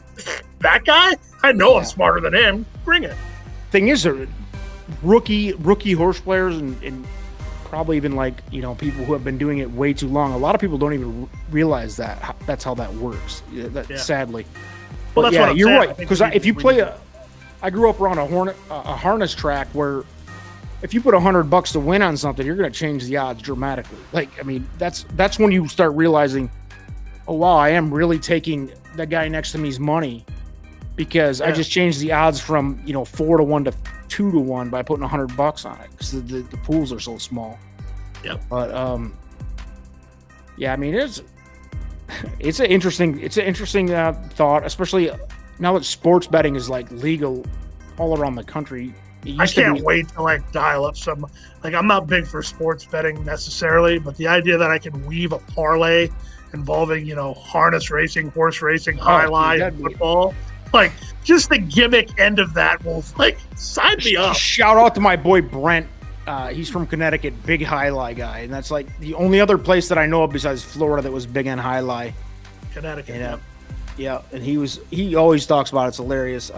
that guy? I know I'm smarter than him. Bring it. Thing is, rookie horse players and probably even like, people who have been doing it way too long. A lot of people don't even realize that that's how that works. Sadly. Well, that's what I'm you're saying. right. Because if you play I grew up around a harness track where if you put $100 to win on something, you're going to change the odds dramatically. Like, I mean, that's when you start realizing, oh wow, I am really taking the guy next to me's money because I just changed the odds from 4-1 to 2-1 by putting $100 on it because the pools are so small. Yep. But I mean, it's an interesting thought, especially now that sports betting is like legal all around the country. I can't wait to like dial up some. Like, I'm not big for sports betting necessarily, but the idea that I can weave a parlay involving harness racing, horse racing, highlight, and football. Like, just the gimmick end of that will, like, sign me up. Shout out to my boy Brent. He's from Connecticut, big highlight guy. And that's, like, the only other place that I know of besides Florida that was big on highlight. Connecticut, yeah. And he always talks about it. It's hilarious.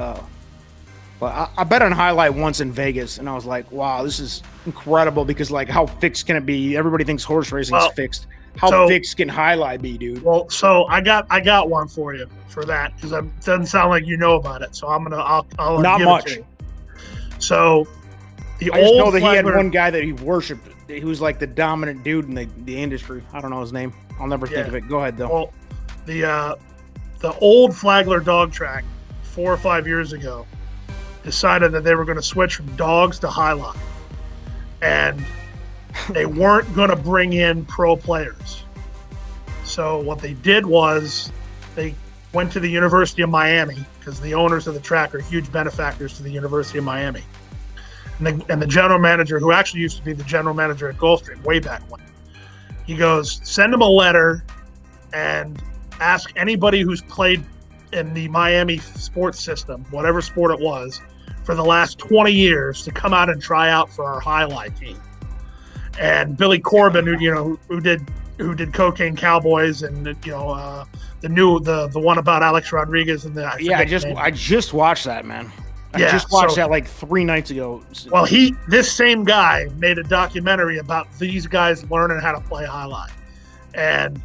But I bet on highlight once in Vegas, and I was like, wow, this is incredible because, like, how fixed can it be? Everybody thinks horse racing is fixed. How fixed can highlight be, dude? Well, so I got one for you for that because it doesn't sound like you know about it. So I'll not give much. It to you. So I just know that he had one guy that he worshipped. He was like the dominant dude in the industry. I don't know his name. I'll never think of it. Go ahead though. Well, the old Flagler dog track 4 or 5 years ago decided that they were going to switch from dogs to highline, and they weren't going to bring in pro players. So what they did was they went to the University of Miami because the owners of the track are huge benefactors to the University of Miami. And the general manager, who actually used to be the general manager at Gulfstream way back when, he goes, send them a letter and ask anybody who's played in the Miami sports system, whatever sport it was, for the last 20 years to come out and try out for our highlight team. And Billy Corbin, who did Cocaine Cowboys, and the one about Alex Rodriguez and I just watched that, man. I just watched that like 3 nights ago. Well, this same guy made a documentary about these guys learning how to play highlight, and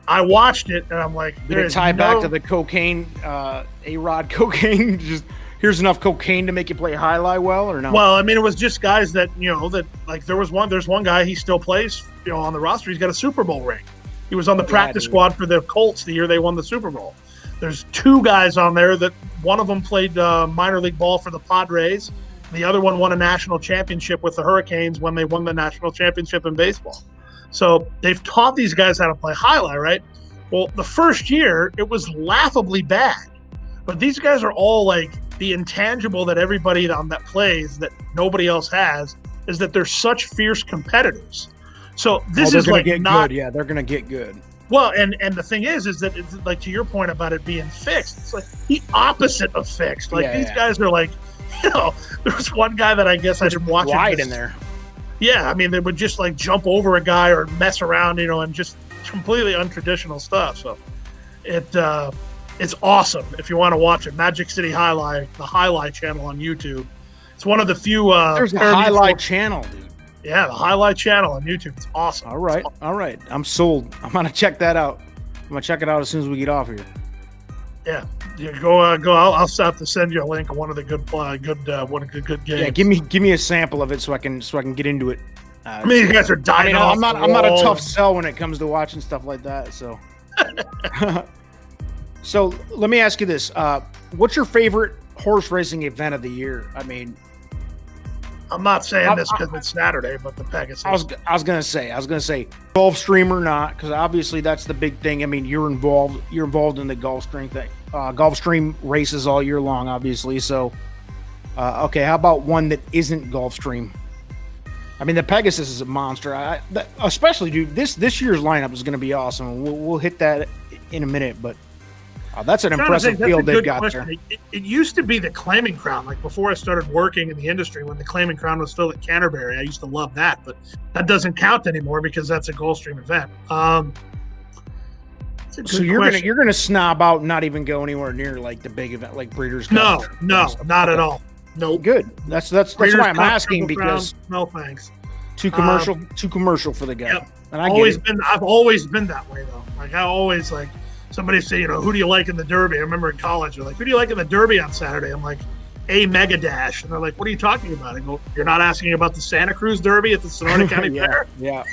I watched it and I'm like, did it tie back to the cocaine, A-Rod cocaine? Just here's enough cocaine to make you play highlight well, or no? Well, I mean, it was just guys that that like there's one guy, he still plays on the roster. He's got a Super Bowl ring. He was on the practice squad for the Colts the year they won the Super Bowl. There's 2 guys on there that one of them played minor league ball for the Padres. The other one won a national championship with the Hurricanes when they won the national championship in baseball. So they've taught these guys how to play highlight, right? Well, the first year it was laughably bad, but these guys are all like the intangible that everybody on that plays that nobody else has is that they're such fierce competitors. So this is like not good. Yeah, they're gonna get good. Well, and the thing is that it's like, to your point about it being fixed, it's like the opposite of fixed. Like these guys are like, there was one guy that I guess I didn't watch it in there. Yeah, I mean, they would just like jump over a guy or mess around, and just completely untraditional stuff. So it's awesome if you want to watch it. Magic City Highlight, the Highlight channel on YouTube. It's one of the few. There's a Highlight channel, dude. Yeah, the Highlight channel on YouTube. It's awesome. All right. I'm sold. I'm gonna check that out. I'm gonna check it out as soon as we get off here. Yeah, go. I'll have to send you a link of one of the good games. Yeah, give me a sample of it so I can get into it. I mean, you guys are dying. I'm not a tough sell when it comes to watching stuff like that. So, so let me ask you this: what's your favorite horse racing event of the year? I mean, I'm not saying this because it's Saturday, but the Pegasus. I was gonna say Gulfstream or not, because obviously that's the big thing. I mean, you're involved in the Gulfstream thing. Gulfstream races all year long, obviously. So, Okay, how about one that isn't Gulfstream? I mean, the Pegasus is a monster. Especially, dude, this year's lineup is going to be awesome. We'll hit that in a minute, but that's an impressive field they've got there. It used to be the Claiming Crown. Like before I started working in the industry, when the Claiming Crown was still at Canterbury, I used to love that, but that doesn't count anymore because that's a Gulfstream event. So you're gonna snob out, and not even go anywhere near like the big event, like Breeders' Cup? No, not at all. No, good. That's why I'm asking, because no thanks. Too commercial for the guy. Yep. And I've always been that way though. Like I always like somebody say, who do you like in the Derby? I remember in college, they're like, who do you like in the Derby on Saturday? I'm like, a Mega Dash, and they're like, what are you talking about? I go, you're not asking about the Santa Cruz Derby at the Sonoma County Fair? Yeah.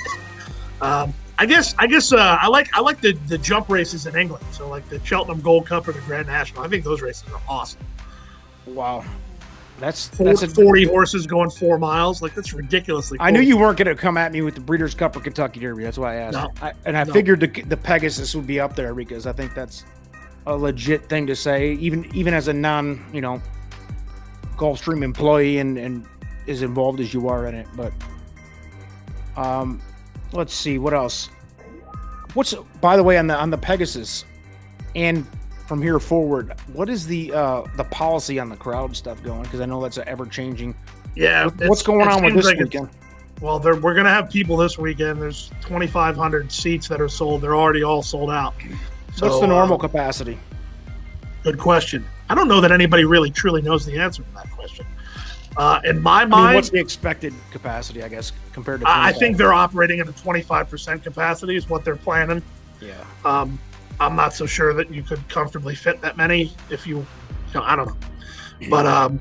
I guess I like the jump races in England. So like the Cheltenham Gold Cup or the Grand National. I think those races are awesome. Wow. That's 40 horses going 4 miles. Like that's ridiculously cool. I knew you weren't going to come at me with the Breeders' Cup or Kentucky Derby. That's why I asked. I figured the Pegasus would be up there because I think that's a legit thing to say, even as a non, Gulfstream employee and as involved as you are in it. But let's see what else. By the way, on the Pegasus, and from here forward, what is the policy on the crowd stuff going? Because I know that's an ever-changing. Yeah. What's going on with this weekend? Well, we're going to have people this weekend. There's 2,500 seats that are sold. They're already all sold out. So, what's the normal capacity? Good question. I don't know that anybody really truly knows the answer to that question. In my mind, what's the expected capacity, I guess, compared to? I think they're operating at a 25% capacity is what they're planning. Yeah. I'm not so sure that you could comfortably fit that many if I don't know. But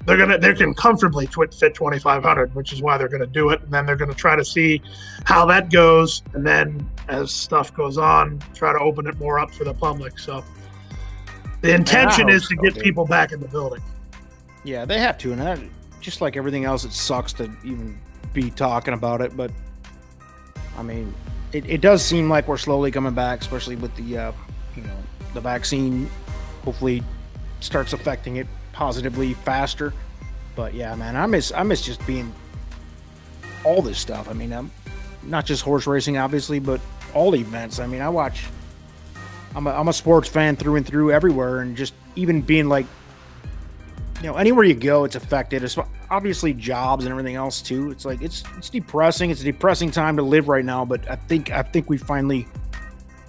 they can comfortably fit 2,500, which is why they're going to do it. And then they're going to try to see how that goes. And then as stuff goes on, try to open it more up for the public. So the intention is to get people back in the building. Yeah, they have to. And that, just like everything else, it sucks to even be talking about it. But I mean, it does seem like we're slowly coming back, especially with the the vaccine. Hopefully, starts affecting it positively faster. But yeah, man, I miss just being all this stuff. I mean, I'm not just horse racing, obviously, but all events. I mean, I'm a sports fan through and through everywhere, and just even being like, anywhere you go, it's affected. It's obviously jobs and everything else too. It's like it's depressing. It's a depressing time to live right now. But I think we finally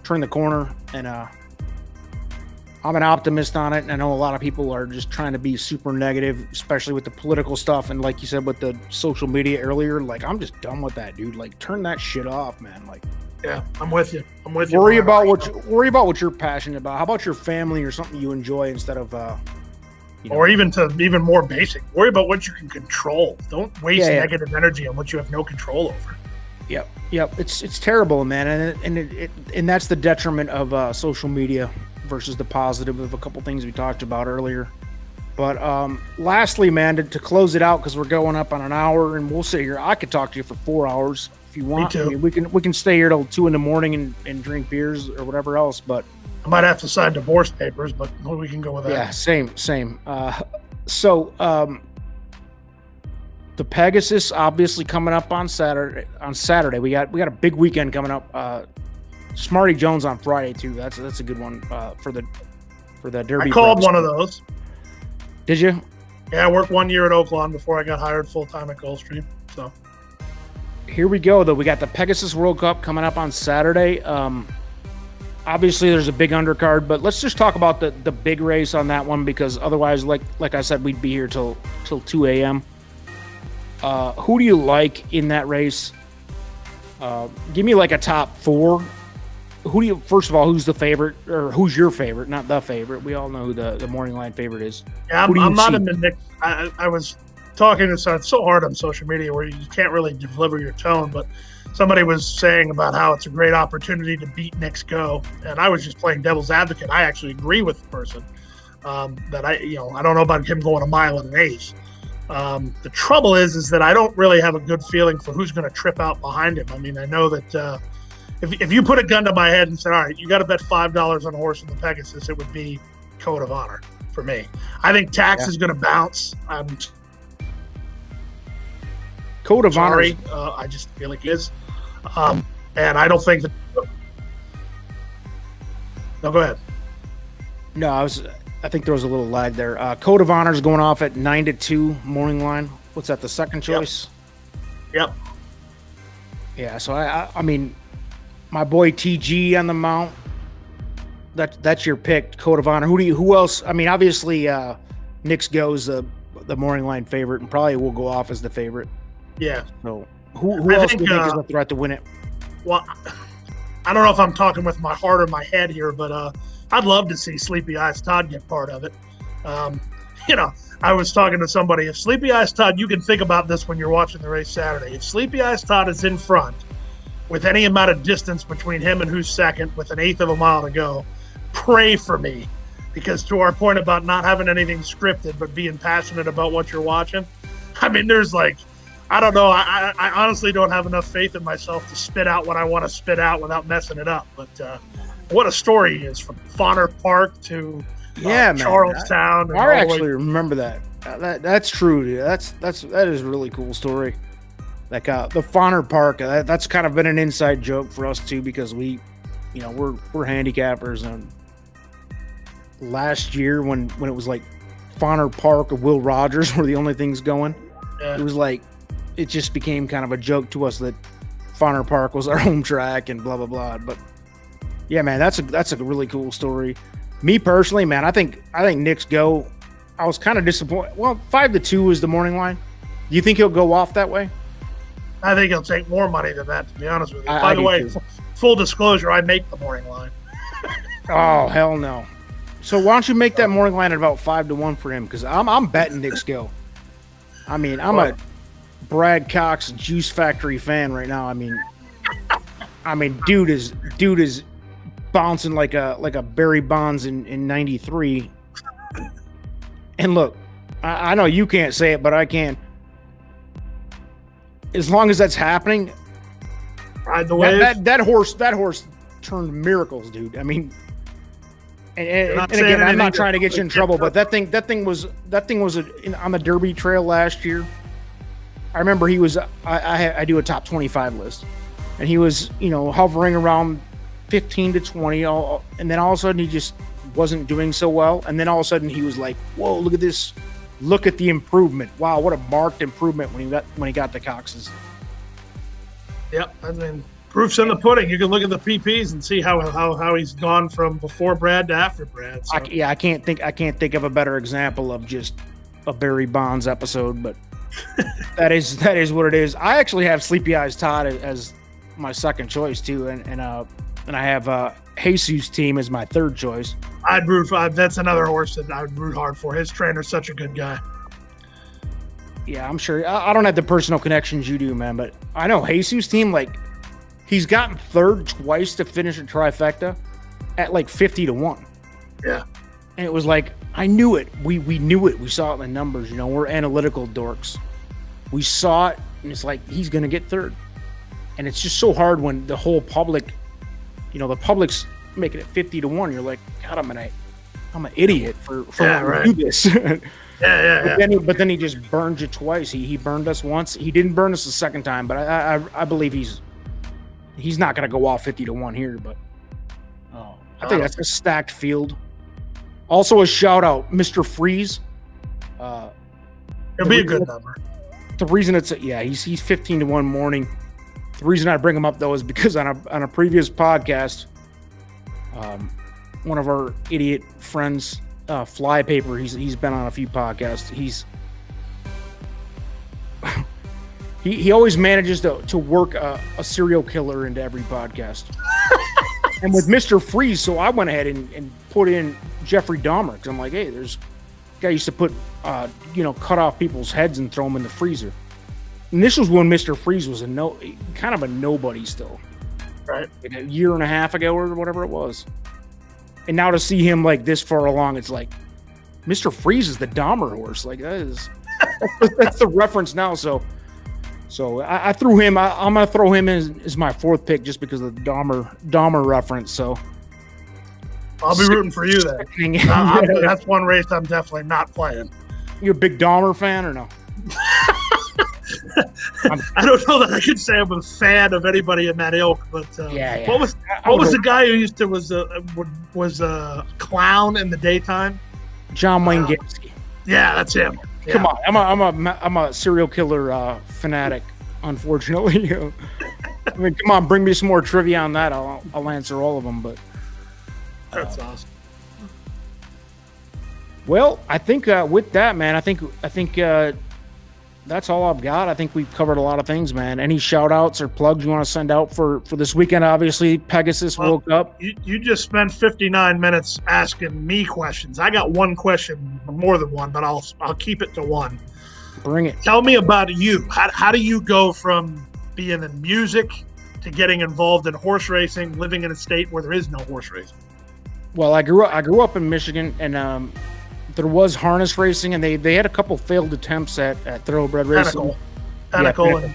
turned the corner, and I'm an optimist on it. And I know a lot of people are just trying to be super negative, especially with the political stuff. And like you said with the social media earlier, like I'm just done with that, dude. Like turn that shit off, man. Like, yeah, I'm with you. Worry about what you're passionate about. How about your family or something you enjoy instead of or even more basic, worry about what you can control. Don't waste negative energy on what you have no control over. Yep. It's terrible, man, and that's the detriment of social media versus the positive of a couple things we talked about earlier. But lastly, man, to close it out, because we're going up on an hour, and we'll sit here. I could talk to you for 4 hours if you want. Me too. I mean, we can stay here till 2 a.m. and drink beers or whatever else, but. I might have to sign divorce papers, but we can go with that. Yeah, same. So the Pegasus obviously coming up on Saturday. We got a big weekend coming up. Smarty Jones on Friday too. That's a good one for the Derby. I called one of those. Did you? Yeah, I worked 1 year at Oaklawn before I got hired full time at Gulfstream. So here we go though. We got the Pegasus World Cup coming up on Saturday. Obviously, there's a big undercard, but let's just talk about the big race on that one, because otherwise, like I said, we'd be here till 2 a.m. Who do you like in that race? Give me like a top 4. First of all, who's the favorite, or who's your favorite? Not the favorite. We all know who the morning line favorite is. Yeah, I'm not in the mix. I was talking. It's so hard on social media where you can't really deliver your tone, but. Somebody was saying about how it's a great opportunity to beat Nick's Go, and I was just playing devil's advocate. I actually agree with the person that I don't know about him going a mile and an eighth. The trouble is that I don't really have a good feeling for who's going to trip out behind him. I mean, I know that if you put a gun to my head and said, all right, you got to bet $5 on a horse in the Pegasus, it would be Code of Honor for me. I think Tax is going to bounce. I'm Code of Honor. sorry. I just feel like he is. And I don't think that. No, go ahead. No, I think there was a little lag there. Code of Honor is going off at 9-2 morning line. What's that? The second choice? Yep. Yeah. So I mean, my boy TG on the mount. That's your pick, Code of Honor. Who else? I mean, obviously, Nick's Go's the morning line favorite, and probably will go off as the favorite. Yeah. So who else do you think is a threat to win it? Well, I don't know if I'm talking with my heart or my head here, but I'd love to see Sleepy Eyes Todd get part of it. I was talking to somebody. If Sleepy Eyes Todd, you can think about this when you're watching the race Saturday. If Sleepy Eyes Todd is in front with any amount of distance between him and who's second with an eighth of a mile to go, pray for me. Because to our point about not having anything scripted but being passionate about what you're watching, I mean, there's I don't know. I honestly don't have enough faith in myself to spit out what I want to spit out without messing it up. But what a story he is, from Fonner Park to Charlestown. I actually remember that. That's true, dude. That is a really cool story. Like the Fonner Park. That's kind of been an inside joke for us too, because we're handicappers, and last year when it was like Fonner Park or Will Rogers were the only things going, it was like, it just became kind of a joke to us that Fonner Park was our home track and blah blah blah. But yeah, man, that's a really cool story. Me personally, man, I think Nick's Go. I was kind of disappointed. Well, 5-2 is the morning line. Do you think he'll go off that way? I think he'll take more money than that, to be honest with you. By the way, full disclosure, I make the morning line. Oh, hell no. So why don't you make that morning line at about 5-1 for him? Because I'm betting Nick's Go. I mean, I'm a Brad Cox Juice Factory fan right now. I mean, dude is bouncing like a Barry Bonds in '93. And look, I know you can't say it, but I can. As long as that's happening, ride the wave. That horse turned miracles, dude. I mean, and again, I'm not trying to get you in trouble, but that thing was on the Derby Trail last year. I remember he was. I do a top 25 list, and he was hovering around 15 to 20, and then all of a sudden he just wasn't doing so well, and then all of a sudden he was like, "Whoa, look at this! Look at the improvement! Wow, what a marked improvement when he got the Coxes." Yep, I mean, proof's in the pudding. You can look at the PPs and see how he's gone from before Brad to after Brad. So. I can't think of a better example of just a Barry Bonds episode, but that is what it is. I actually have Sleepy Eyes Todd as my second choice too, and I have Jesus team as my third choice. I'd root for. That's another horse that I would root hard for. His trainer's such a good guy. Yeah, I'm sure. I don't have the personal connections you do, man, but I know Jesus team, like, he's gotten third twice to finish a trifecta at like 50-1. Yeah. And it was like, I knew it. We knew it. We saw it in the numbers. We're analytical dorks. We saw it, and it's like, he's going to get third. And it's just so hard when the whole public, the public's making it 50-1. You're like, God, I'm an idiot for do this. Yeah. But then he just burned you twice. He burned us once. He didn't burn us the second time, but I believe he's not going to go off 50-1 here. But I think that's a stacked field. Also, a shout out, Mr. Freeze. It'll be a good number. The reason he's 15-1 morning. The reason I bring him up though is because on a previous podcast, one of our idiot friends, Flypaper, he's been on a few podcasts. He always manages to work a serial killer into every podcast. And with Mr. Freeze, so I went ahead and put in Jeffrey Dahmer, because I'm like, hey, there's a guy used to put cut off people's heads and throw them in the freezer. And this was when Mr. Freeze was kind of a nobody still, right? Like a year and a half ago or whatever it was. And now to see him like this far along, it's like Mr. Freeze is the Dahmer horse. Like that's the reference now. So I threw him. I'm gonna throw him as my fourth pick just because of the Dahmer reference. So I'll be rooting for you then. That's one race I'm definitely not playing. You a big Dahmer fan or no? I don't know that I could say I'm a fan of anybody in that ilk, but yeah. What was the guy who used to was a clown in the daytime? John Wayne Gacy. Yeah, that's him. Yeah. Come on, I'm a serial killer fanatic. Unfortunately, I mean, come on, bring me some more trivia on that. I'll answer all of them. But that's awesome. Well, I think with that, man, I think that's all I've got. I think we've covered a lot of things, man. Any shout outs or plugs you want to send out for this weekend? Obviously, Pegasus World Cup. You just spent 59 minutes asking me questions. I got one question, more than one, but I'll keep it to one. Bring it. Tell me about you. How do you go from being in music to getting involved in horse racing, living in a state where there is no horse racing? Well, I grew up in Michigan, and there was harness racing, and they had a couple failed attempts at thoroughbred racing. Pinnacle, and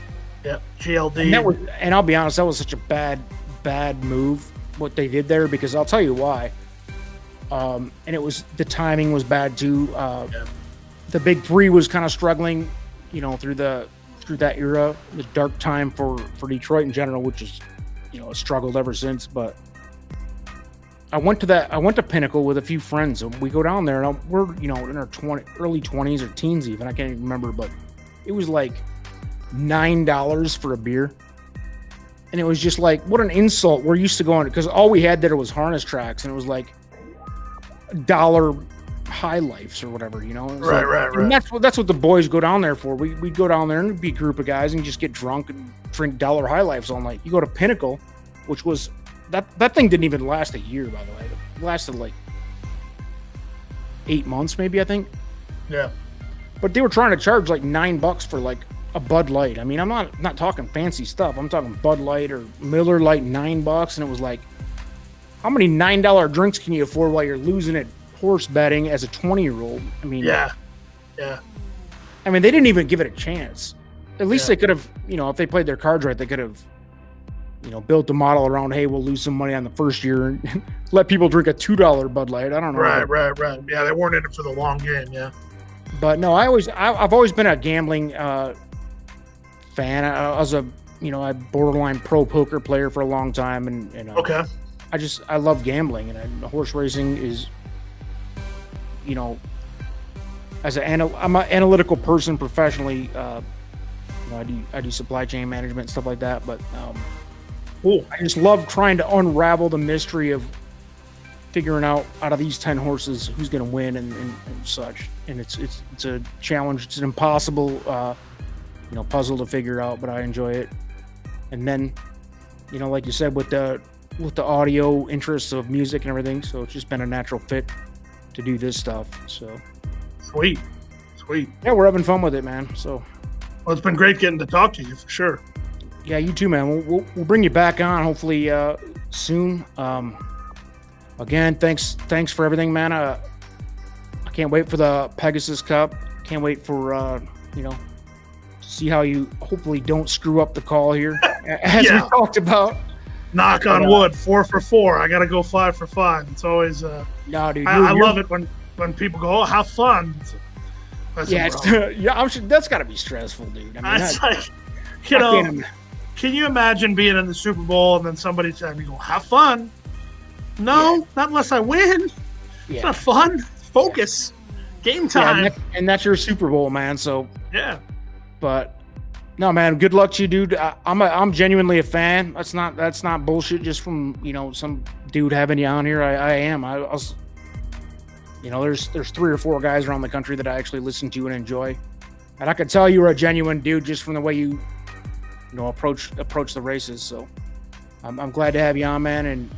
GLD. And I'll be honest, that was such a bad move what they did there, because I'll tell you why. And it was, the timing was bad too. The Big Three was kind of struggling, through that era, the dark time for Detroit in general, which is, struggled ever since. But I went to Pinnacle with a few friends, and we go down there, and we're in our early 20s or teens even. I can't even remember, but it was like $9 for a beer, and it was just like, what an insult. We're used to going, because all we had there was harness tracks, and it was like $1 high lifes or whatever, Right. And that's what the boys go down there for. We'd go down there and it'd be a group of guys and just get drunk and drink $1 high lifes all night. You go to Pinnacle, which was that thing didn't even last a year, by the way. It lasted like 8 months, maybe, I think. Yeah. But they were trying to charge like $9 for like a Bud Light. I mean, I'm not talking fancy stuff. I'm talking Bud Light or Miller Lite, $9, and it was like, how many $9 drinks can you afford while you're losing at horse betting as a 20-year-old? I mean, yeah. I mean, they didn't even give it a chance. At least they could have, if they played their cards right, they could have, built the model around, hey, we'll lose some money on the first year and let people drink a $2 Bud Light. I don't know. Right. Yeah, they weren't in it for the long game. Yeah. But no, I've always been a gambling fan. I was a borderline pro poker player for a long time, and okay. I love gambling, and horse racing is, I'm an analytical person professionally. I do supply chain management and stuff like that, but cool. I just love trying to unravel the mystery of figuring out of these 10 horses who's going to win and such. And it's a challenge. It's an impossible puzzle to figure out, but I enjoy it. And then, like you said, with the audio interests of music and everything, so it's just been a natural fit to do this stuff. So sweet. Yeah, we're having fun with it, man. So well, it's been great getting to talk to you for sure. Yeah, you too, man. We'll bring you back on hopefully soon. Again, thanks for everything, man. I can't wait for the Pegasus Cup. Can't wait for see how you hopefully don't screw up the call here, as we talked about. Knock on wood. 4 for 4. I gotta go 5 for 5. It's always no, dude. I love it when people go, "Oh, have fun." I'm sure that's got to be stressful, dude. I mean, it's like, can you imagine being in the Super Bowl and then somebody telling me, "Go have fun"? No, not unless I win. It's not fun. Focus. Game time. And that's your Super Bowl, man. So yeah. But no, man. Good luck to you, dude. I'm genuinely a fan. That's not bullshit. Just from some dude having you on here. I am. I was. There's 3 or 4 guys around the country that I actually listen to and enjoy, and I could tell you were a genuine dude just from the way you approach the races. So I'm glad to have you on, man, and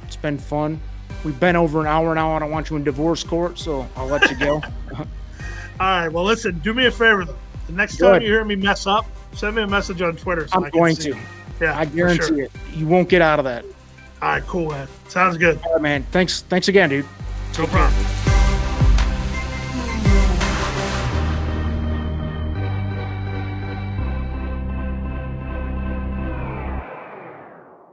it's been fun. We've been over an hour now. I don't want you in divorce court, so I'll let you go. All right. Well, listen. Do me a favor though. The next time you hear me mess up, send me a message on Twitter. So I'm going to. Yeah, I guarantee it. You won't get out of that. All right. Cool, man. Sounds good. All right, man. Thanks again, dude. No problem.